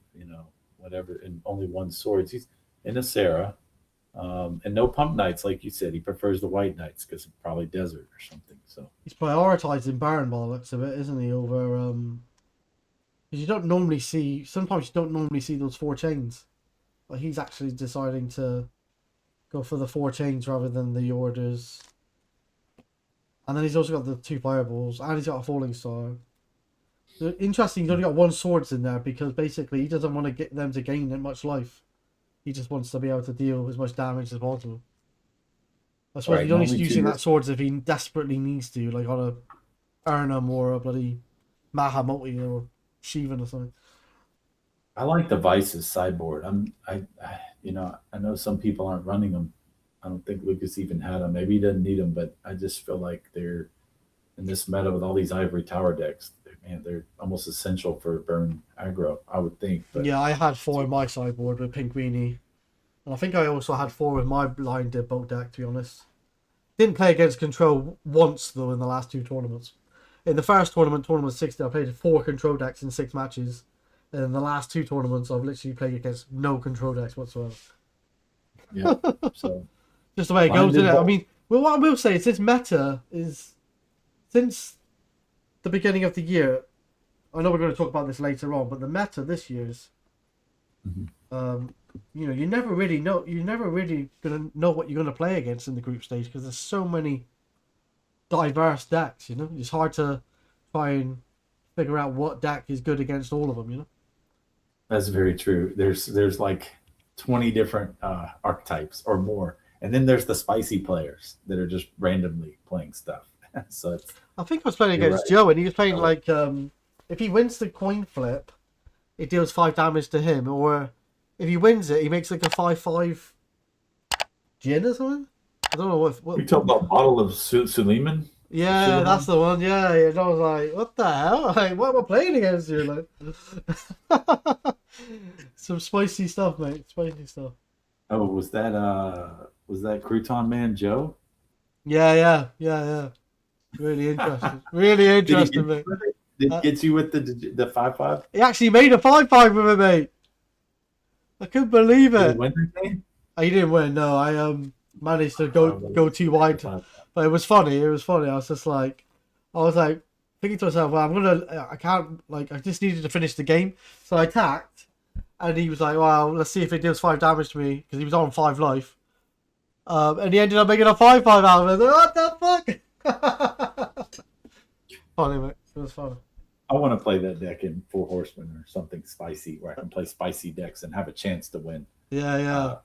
whatever, and only 1 swords. He's in a Sarah. And no pump knights, like you said. He prefers the white knights because it's probably desert or something. So he's prioritizing Baron by the looks of it, isn't he? Over because you don't normally see. Sometimes you don't normally see those 4 chains, but he's actually deciding to go for the 4 chains rather than the orders. And then he's also got the 2 fireballs, and he's got a falling star. So interesting. He's only got 1 swords in there because basically he doesn't want to get them to gain that much life. He just wants to be able to deal as much damage as possible. I suppose he's only using that swords if he desperately needs to, like on a Urnum or a bloody Mahamoti or Shivan or something. I like the Vices sideboard. I know some people aren't running them. I don't think Lucas even had them. Maybe he doesn't need them, but I just feel like they're in this meta with all these ivory tower decks. They're almost essential for burn aggro, I would think. But yeah, I had 4 in my sideboard with Pink Weenie. And I think I also had 4 with my blind dip bolt deck, to be honest. Didn't play against control once, though, in the last 2 tournaments. In the first tournament 60, I played 4 control decks in 6 matches. And in the last 2 tournaments, I've literally played against no control decks whatsoever. Yeah, so just the way it goes, isn't it? I mean, what I will say is this meta is, since the beginning of the year, I know we're going to talk about this later on, but the meta this year is, you're never really going to know what you're going to play against in the group stage because there's so many diverse decks. It's hard to try and figure out what deck is good against all of them. That's very true. There's like 20 different archetypes or more, and then there's the spicy players that are just randomly playing stuff. So I think I was playing you're against right. Joe, and he was playing like if he wins the coin flip, it deals 5 damage to him, or if he wins it, he makes like a 5/5 gin or something. I don't know We talk about bottle of Suleiman, Yeah, that's Suleiman. the one. Yeah, yeah. And I was like, what the hell? Like, what am I playing against you? Like, some spicy stuff, mate. Spicy stuff. Oh, was that Crouton Man Joe? Yeah, yeah, yeah, yeah. Really interesting. Really Did he get interesting, you mate. with it? Did he Uh, get you with the 5/5? he actually made a 5/5 with it, mate. I couldn't believe Did he it. win the game? He didn't win. No, I managed to Oh, go too the wide, 5/5. but it was funny. It was funny. I was like thinking to myself, well, I can't, like, I just needed to finish the game, so I attacked, and he was like, well, let's see if it deals 5 damage to me because he was on 5 life. And he ended up making a 5/5 out of it. What the fuck? Funny, mate. It was funny. I want to play that deck in Four Horsemen or something spicy where I can play spicy decks and have a chance to win. Yeah, yeah, Uh,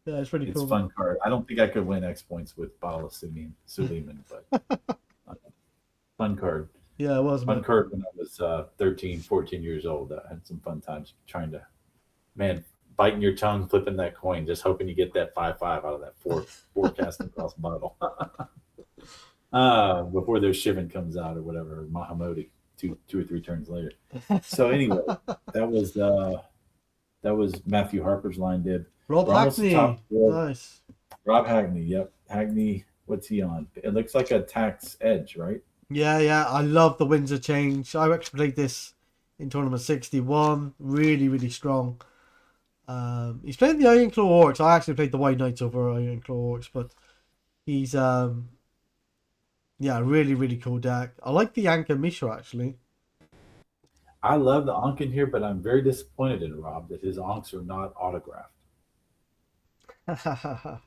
yeah. It's pretty it's cool, mate. fun card. I don't think I could win X points with Bottle of Suleiman, but uh, fun card. Yeah, it was, Fun mate. card when I was 13, 14 years old. I had some fun times trying to, man, biting your tongue, flipping that coin, just hoping you get that 5/5 out of that forecast across bottle. Before their Shivan comes out or whatever, Mahamodi, two or three turns later. So anyway, that was uh, that was Matthew Harper's line dib. Rob We're almost to the top Hackney. four. Nice. Rob Hagney, yep. Hagney, what's he on? It looks like a tax edge, right? Yeah, yeah. I love the Windsor change. I actually played this in tournament 61. Really, really strong. He's playing the Iron Claw Orcs. I actually played the White Knights over Iron Claw Orcs, but he's yeah, really, really cool deck. I like the Anka Mishra actually. I love the Ankh in here, but I'm very disappointed in Rob that his Ankhs are not autographed. Yeah,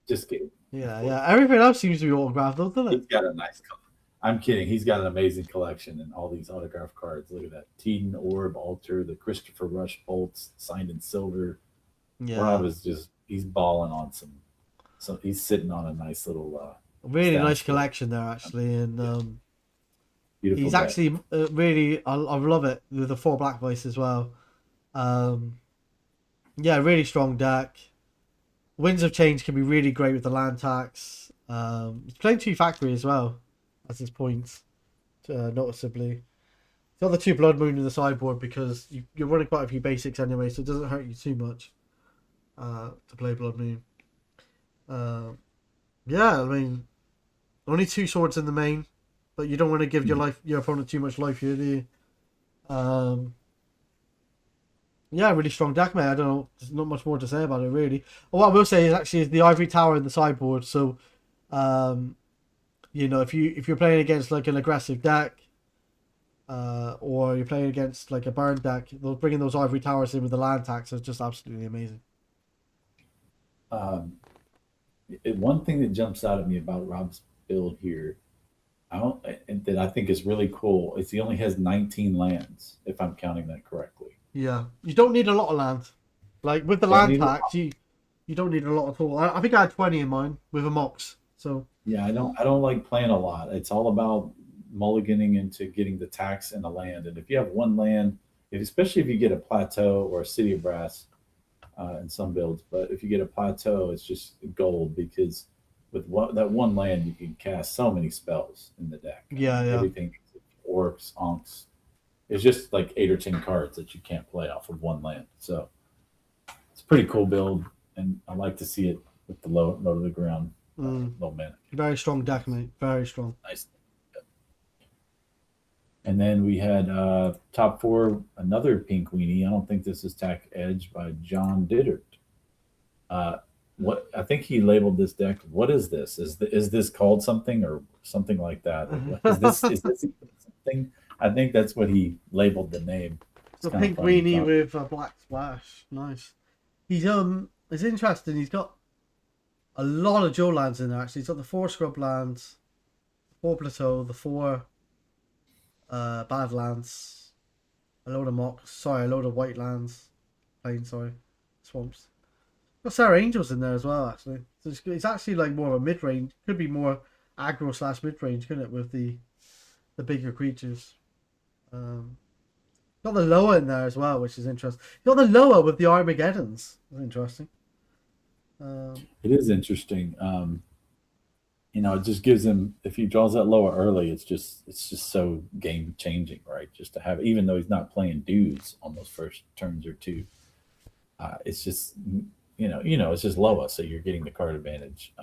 Just kidding. Of course. yeah. Everything else seems to be autographed, doesn't it? He's got a nice collection. I'm kidding. He's got an amazing collection and all these autograph cards. Look at that. Teeden Orb Altar, the Christopher Rush bolts signed in silver. Yeah. Rob is just, he's balling on so he's sitting on a nice little Really nice stash there. collection there actually, and Yeah, beautiful he's deck. actually really. I love it with the 4 black voice as well. Um, yeah, really strong deck. Winds of Change can be really great with the land tax. He's playing 2 factory as well, as his points, noticeably. He's got the 2 Blood Moon in the sideboard because you're running quite a few basics anyway, so it doesn't hurt you too much to play Blood Moon. Uh, yeah, I mean, only 2 swords in the main, but you don't want to give your opponent too much life here, do you? Um, yeah, really strong deck, mate. I don't know. There's not much more to say about it, really. What I will say is actually is the Ivory Tower in the sideboard. So, um, if you're playing against like an aggressive deck, or you're playing against like a burn deck, they'll bringing those Ivory Towers in with the land tax is just absolutely amazing. Um, one thing that jumps out at me about Rob's build here, I don't, and that I think is really cool, is he only has 19 lands, if I'm counting that correctly. Yeah, you don't need a lot of land. Like with the Don't land need a tax, you don't need a lot at all. I think I had 20 in mine with a Mox. So Yeah, I don't like playing a lot. It's all about mulliganing into getting the tax and the land. And if you have one land, especially if you get a plateau or a city of brass in some builds, but if you get a plateau, it's just gold because with that one land, you can cast so many spells in the deck. I yeah, mean, yeah. everything, orcs, onks. It's just like 8 or 10 cards that you can't play off of one land. So it's a pretty cool build, and I like to see it with the low to the ground, Mm, low mana. very strong deck, mate. Very strong. Nice. And then we had top four, another pink weenie. I don't think this is Tack Edge by John Diddert. Uh, what I think he labeled this deck. What is this? Is this called something or something like that? Or what, is this is this something? I think that's what he labeled the name. It's The kind of pink funny. weenie with a black splash. Nice. It's interesting. He's got a lot of Joe lands in there. Actually, he's got the 4 scrub lands, 4 plateau, the 4 Badlands. a load of mocks. Sorry, a load of white lands. Plain, sorry, swamps. Got Sarah Angels in there as well, actually. So it's actually like more of a mid range. Could be more aggro slash mid range, couldn't it, with the bigger creatures. Um, got the Loa in there as well, which is interesting. Got the Loa with the Armageddons. That's interesting. It is interesting. It just gives him, if he draws that lower early, it's just so game changing, right? Just to have, even though he's not playing dudes on those first turns or two, it's just it's just Loa, so you're getting the card advantage.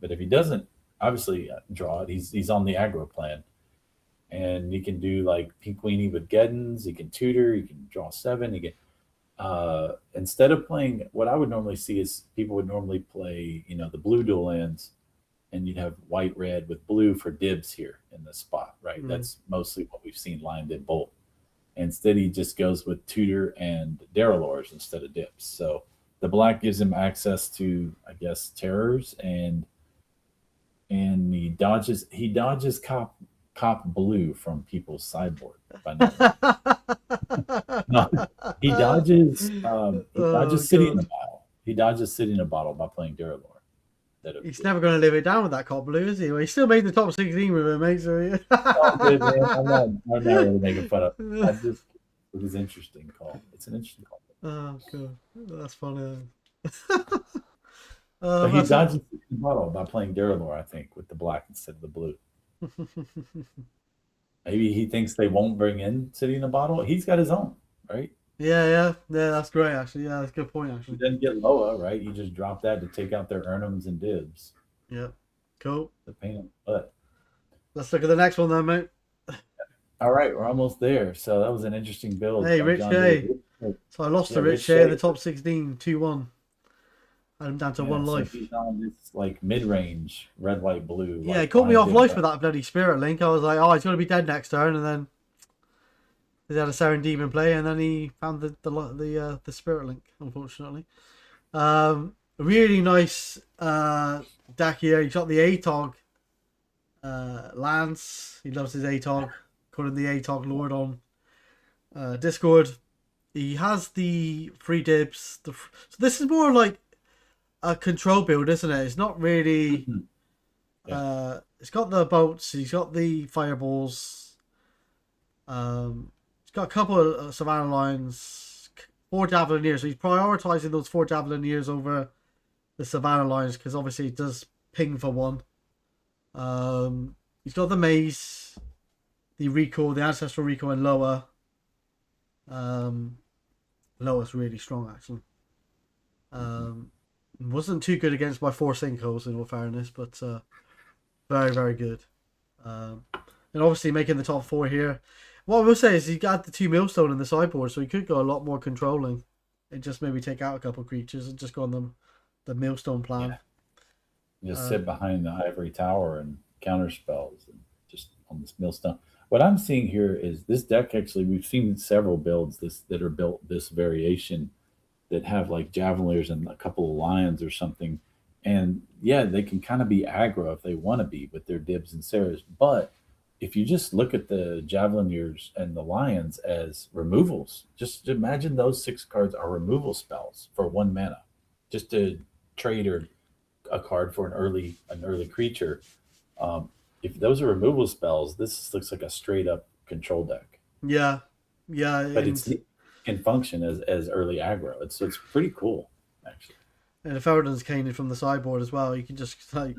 But if he doesn't obviously draw it, he's on the aggro plan, and he can do like Pink Weenie with Geddons. He can tutor. He can draw 7. He can instead of playing, what I would normally see is people would normally play the blue dual lands, and you'd have white red with blue for dibs here in this spot, right? That's mostly what we've seen lined in Bolt. Instead, he just goes with tutor and Darrellors instead of dips. So the black gives him access to, I guess, terrors, and he dodges cop blue from people's sideboard. No, he dodges City in a Bottle. He dodges City in a Bottle by playing Darrellor. He's never going to live it down with that cop blue, is he? Well, he still made the top 16 with it, mate. So Oh, good, man. I'm not really making fun of it. It was an interesting call. It's an interesting call. Oh, good. That's funny. But he dodges the bottle by playing Darrellor, I think, with the black instead of the blue. Maybe he thinks they won't bring in City in a Bottle. He's got his own, right? Yeah. That's great, actually. Yeah, that's a good point, actually. He doesn't get Loa, right? You just drop that to take out their Urnums and Dibs. Yeah, cool. The pain in the butt. Let's look at the next one then, mate. All right, we're almost there. So that was an interesting build. Hey, Rich Shea. So I lost to Rich Shea in the top 16, 2-1. Had him down to 1 life. So he's on this like mid-range red, white, blue. Yeah, he caught me off life with that bloody Spirit Link. I was like, oh, he's going to be dead next turn, and then he had a Seren Demon play, and then he found the Spirit Link, unfortunately. Really nice deck here. He's got the ATOG Lance. He loves his ATOG. Calling the ATOG Lord on Discord. He has the free dibs. So this is more like a control build, isn't it? It's not really. It's got the bolts. He's got the fireballs. He's got a couple of Savannah lines, 4 Javelineers. So he's prioritizing those 4 Javelineers over the Savannah lines because obviously it does ping for 1. He's got the Maze, the Recall, the Ancestral Recall, and Loa. Loa's really strong, actually. Wasn't too good against my 4 Sinkholes, in all fairness, but very, very good. And obviously making the top 4 here. What I will say is he got the 2 Millstone in the sideboard, so he could go a lot more controlling and just maybe take out a couple of creatures and just go on the Millstone plan. Yeah. Just sit behind the Ivory Tower and counter spells and just on this Millstone. What I'm seeing here is this deck, actually, we've seen several builds that are built this variation that have like Javeliers and a couple of Lions or something. And yeah, they can kind of be aggro if they want to be with their Dibs and Saras. But if you just look at the Javeliers and the Lions as removals, just imagine those 6 cards are removal spells for 1 mana, just to trade a card for an early creature. If those are removal spells, this looks like a straight up control deck. Yeah. But it can function as early aggro. It's pretty cool, actually. And if Eridon's caning from the sideboard as well, you can just like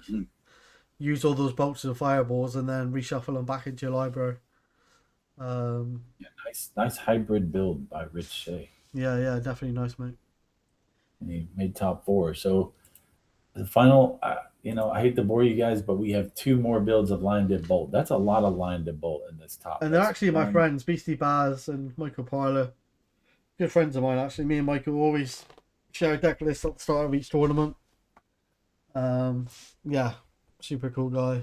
use all those bolts and fireballs and then reshuffle them back into your library. Nice hybrid build by Rich Shea. Yeah, definitely nice, mate. And he made top 4. So the final, I hate to bore you guys, but we have 2 more builds of Lion Dib Bolt. That's a lot of Lion Dib Bolt in this top. And they're actually my friends, Beastie Baz and Michael Parler. Good friends of mine, actually. Me and Michael always share a deck list at the start of each tournament. Yeah, super cool guy.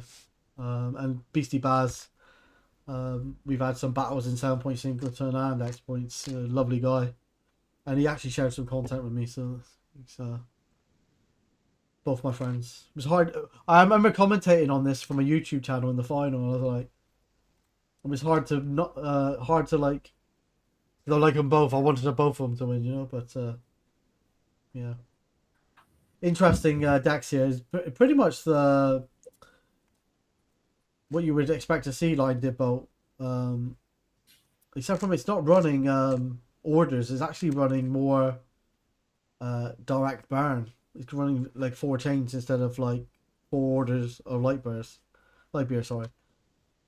And Beastie Baz, we've had some battles in 7-point Singleton and X points. Lovely guy. And he actually shared some content with me, so it's both my friends. It was hard. I remember commentating on this from a YouTube channel in the final. I was like, it was hard to 'Cause I like them both. I wanted both of them to win, but yeah. Interesting decks here is pretty much the what you would expect to see line Dibbolt. Except from it's not running orders, it's actually running more direct burn. It's running like 4 chains instead of like 4 orders of light beer, sorry.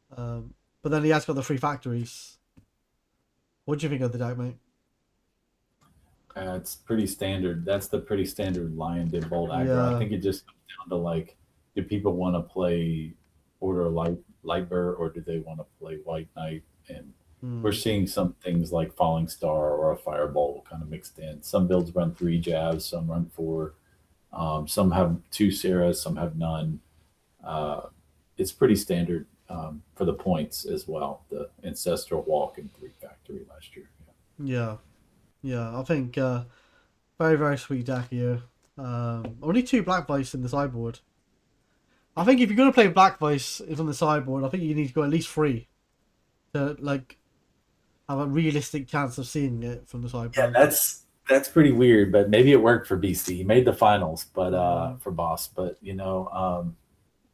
But then he has got the 3 factories. What do you think of the deck, mate? It's pretty standard. That's the pretty standard Lion did bold aggro. I Yeah. think it just comes down to like, do people want to play Order Lightbearer or do they want to play White Knight? And we're seeing some things like Falling Star or a Firebolt kind of mixed in. Some builds run 3 jabs, some run 4. Some have 2 Sarahs, some have none. It's pretty standard for the points as well. The Ancestral Walk and 3 Factory last year. Yeah. Yeah. I think very, very sweet deck here. Only 2 Black Vice in the sideboard. I think if you're going to play Black Vice on the sideboard, I think you need to go at least 3 to like have a realistic chance of seeing it from the sideboard. Yeah, that's pretty weird, but maybe it worked for BC. He made the finals, but for Boss, but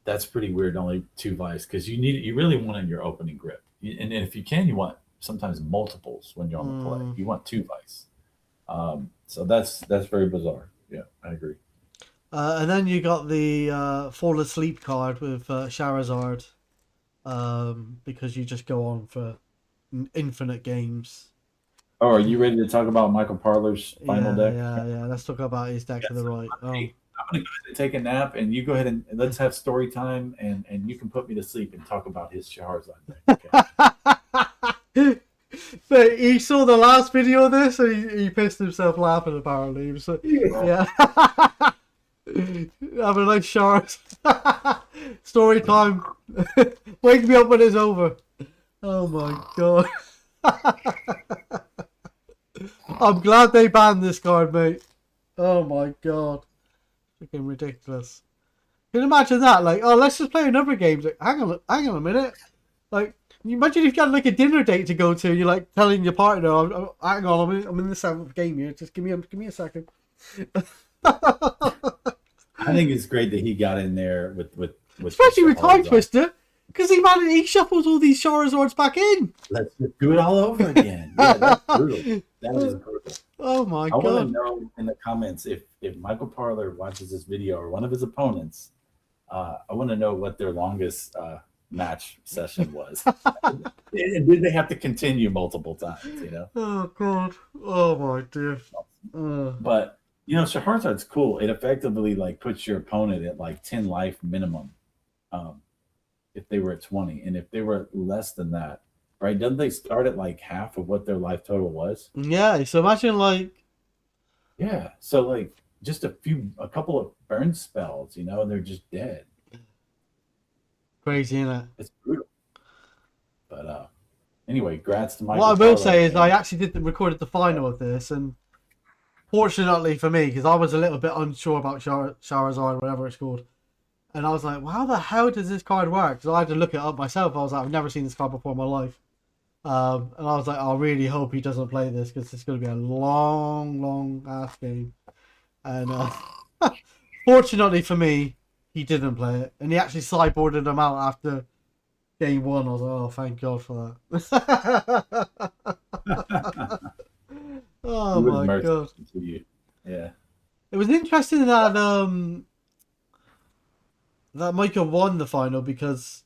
that's pretty weird. Only 2 Vice because you really want in your opening grip, and if you can, you want sometimes multiples when you're on the play. You want 2 Vice, so that's very bizarre. Yeah, I agree. And then you got the Fall Asleep card with Charizard, because you just go on for infinite games. Oh, are you ready to talk about Michael Parler's final deck? Yeah. Let's talk about his deck to the right. I'm gonna go ahead and take a nap, and you go ahead and let's have story time, and you can put me to sleep and talk about his Charizard deck. Okay? But he saw the last video of this, and he pissed himself laughing. Apparently, he was like, yeah. Have a nice shower. Story time. Wake me up when it's over. Oh my god. I'm glad they banned this card, mate. Oh my god. Freaking ridiculous. Can you imagine that? Like, oh, let's just play another game. Like, hang on a minute. Like, can you imagine if you got like a dinner date to go to, you're like telling your partner, hang on, I'm in the 7th game here. Just give me a second. I think it's great that he got in there with especially with Time Twister, because he shuffles all these Charizards back in. Let's just do it all over again. Yeah, that's brutal. That is brutal. Oh my god! I want to know in the comments if Michael Parler watches this video or one of his opponents. I want to know what their longest match session was. Did they have to continue multiple times? Oh god! Oh my dear. But Charizard's cool. It effectively like puts your opponent at like 10 life minimum, if they were at 20, and if they were at less than that, right? Doesn't they start at like half of what their life total was? Yeah. So imagine like. Yeah. So like just a couple of burn spells, and they're just dead. Crazy, isn't it? It's brutal. But anyway, grats to Michael. What I will say is I actually recorded the final of this, and fortunately for me, because I was a little bit unsure about Charizard, whatever it's called, and I was like, well, how the hell does this card work? Because I had to look it up myself. I was like, I've never seen this card before in my life. And I was like, I really hope he doesn't play this, because it's going to be a long ass game. And fortunately for me, he didn't play it. And he actually sideboarded him out after game 1. I was like, oh, thank God for that. Oh my god! Yeah, it was interesting that that Michael won the final because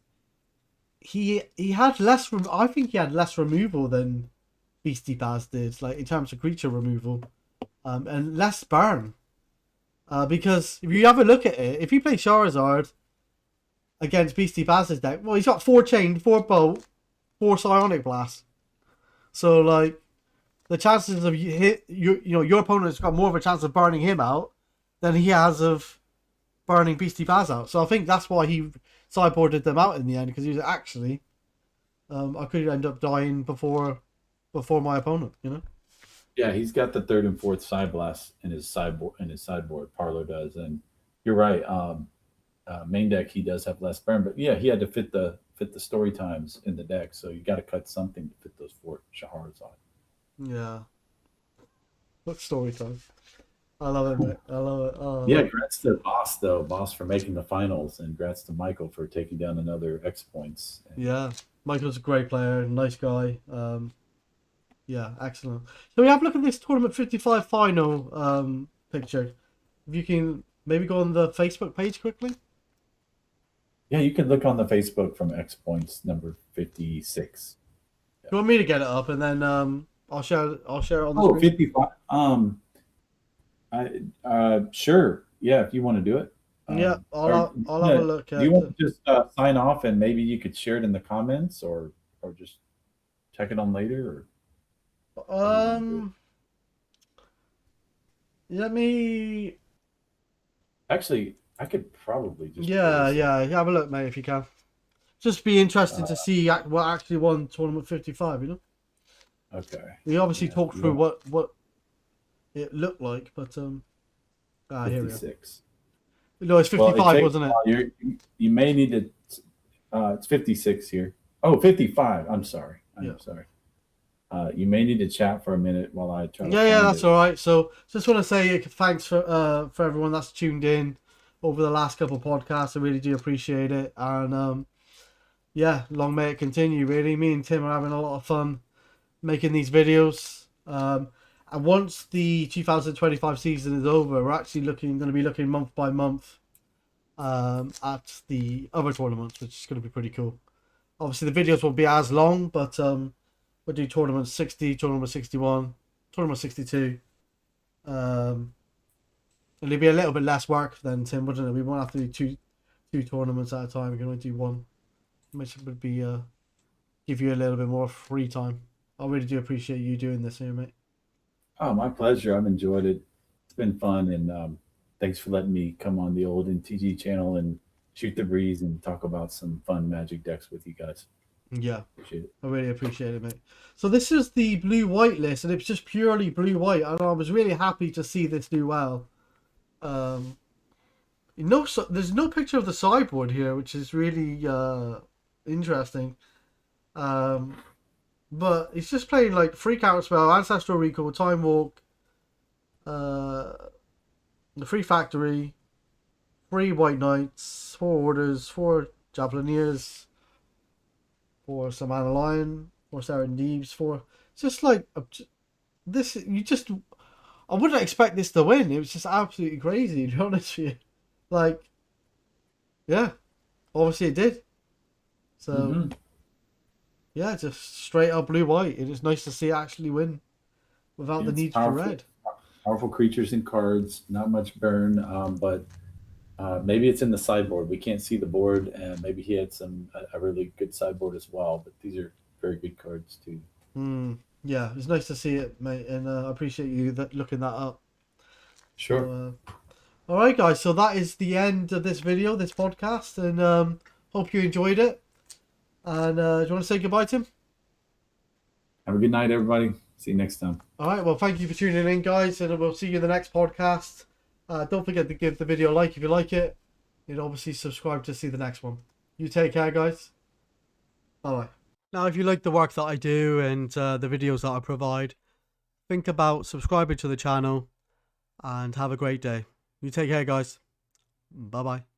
he had less. I think he had less removal than Beastie Baz did, like in terms of creature removal, and less burn. Because if you have a look at it, if you play Charizard against Beastie Baz's deck, well, he's got 4 Chain, 4 Bolt, 4 Psionic Blast. So like. The chances of your opponent's got more of a chance of burning him out than he has of burning Beastie Baz out. So I think that's why he sideboarded them out in the end, because he was actually, I could end up dying before my opponent. Yeah, he's got the 3rd and 4th side blast in his sideboard. Parler does, and you're right. Main deck he does have less burn, but yeah, he had to fit the story times in the deck, so you got to cut something to fit those 4 Shahars on. Yeah. What story time? I love it, mate. I love it. Oh, I Yeah, love it. congrats to Boss though, Boss for making the finals, and congrats to Michael for taking down another X points. And Yeah. Michael's a great player, nice guy. Yeah, excellent. So we have a look at this tournament 55 final picture. If you can maybe go on the Facebook page quickly. yeah, you can look on the Facebook from X points number 56. You want me to get it up and then I'll share it on the Oh, screen. 55. I sure. Yeah, if you want to do it. Yeah, Or I'll have a look do you at want to just sign off and maybe you could share it in the comments or just check it on later or how do you want to do it? let me Actually, I could probably just pull yeah, this up. yeah, have a look, mate, if you can. Just be interesting Uh, to see what actually won tournament 55, you know? okay. We obviously Yeah, talked you through want what it looked like, but here we are. 56. No, it's Well, it 55, takes wasn't it? you may need to it's 56 here. Oh, 55. I'm sorry. Yeah. I'm sorry. You may need to chat for a minute while I try to Yeah, find that's it. all right. So, just want to say thanks for everyone that's tuned in over the last couple of podcasts. I really do appreciate it, and yeah, long may it continue. Really, me and Tim are having a lot of fun making these videos. And once the 2025 season is over, we're actually going to be looking month by month at the other tournaments, which is going to be pretty cool. Obviously, the videos won't be as long, but we'll do tournament 60, tournament 61, tournament 62. It'll be a little bit less work than Tim, wouldn't it? We won't have to do two tournaments at a time. We can only do one, which would be give you a little bit more free time. I really do appreciate you doing this here, mate. Oh, my pleasure. I've enjoyed it. It's been fun, and thanks for letting me come on the old NTG channel and shoot the breeze and talk about some fun Magic decks with you guys. Yeah, Appreciate it. I really appreciate it, mate. So this is the blue-white list, and it's just purely blue-white, and I was really happy to see this do well. Um, there's no picture of the sideboard here, which is really interesting. Um, but he's just playing like free counter spell, ancestral recall, time walk, uh, the free factory, three white knights, four orders, four javelineers, four Samana lion, four Serendibs, four. Just like this, you just I wouldn't expect this to win. It was just absolutely crazy, to be honest with you. Like, yeah, obviously it did. So Mm-hmm. yeah, just straight up blue white. It is nice to see it actually win without the It's need for powerful, red. powerful creatures and cards. Not much burn, but maybe it's in the sideboard. We can't see the board, and maybe he had a really good sideboard as well. But these are very good cards too. Yeah, it's nice to see it, mate, and I appreciate you looking that up. Sure. So, all right, guys. So that is the end of this video, this podcast, and hope you enjoyed it. And do you want to say goodbye, Tim? Have a good night, everybody. See you next time. All right. Well, thank you for tuning in, guys, and we'll see you in the next podcast. Don't forget to give the video a like if you like it, and obviously subscribe to see the next one. You take care, guys. Bye bye. Now, if you like the work that I do and the videos that I provide, think about subscribing to the channel and have a great day. You take care, guys. Bye bye.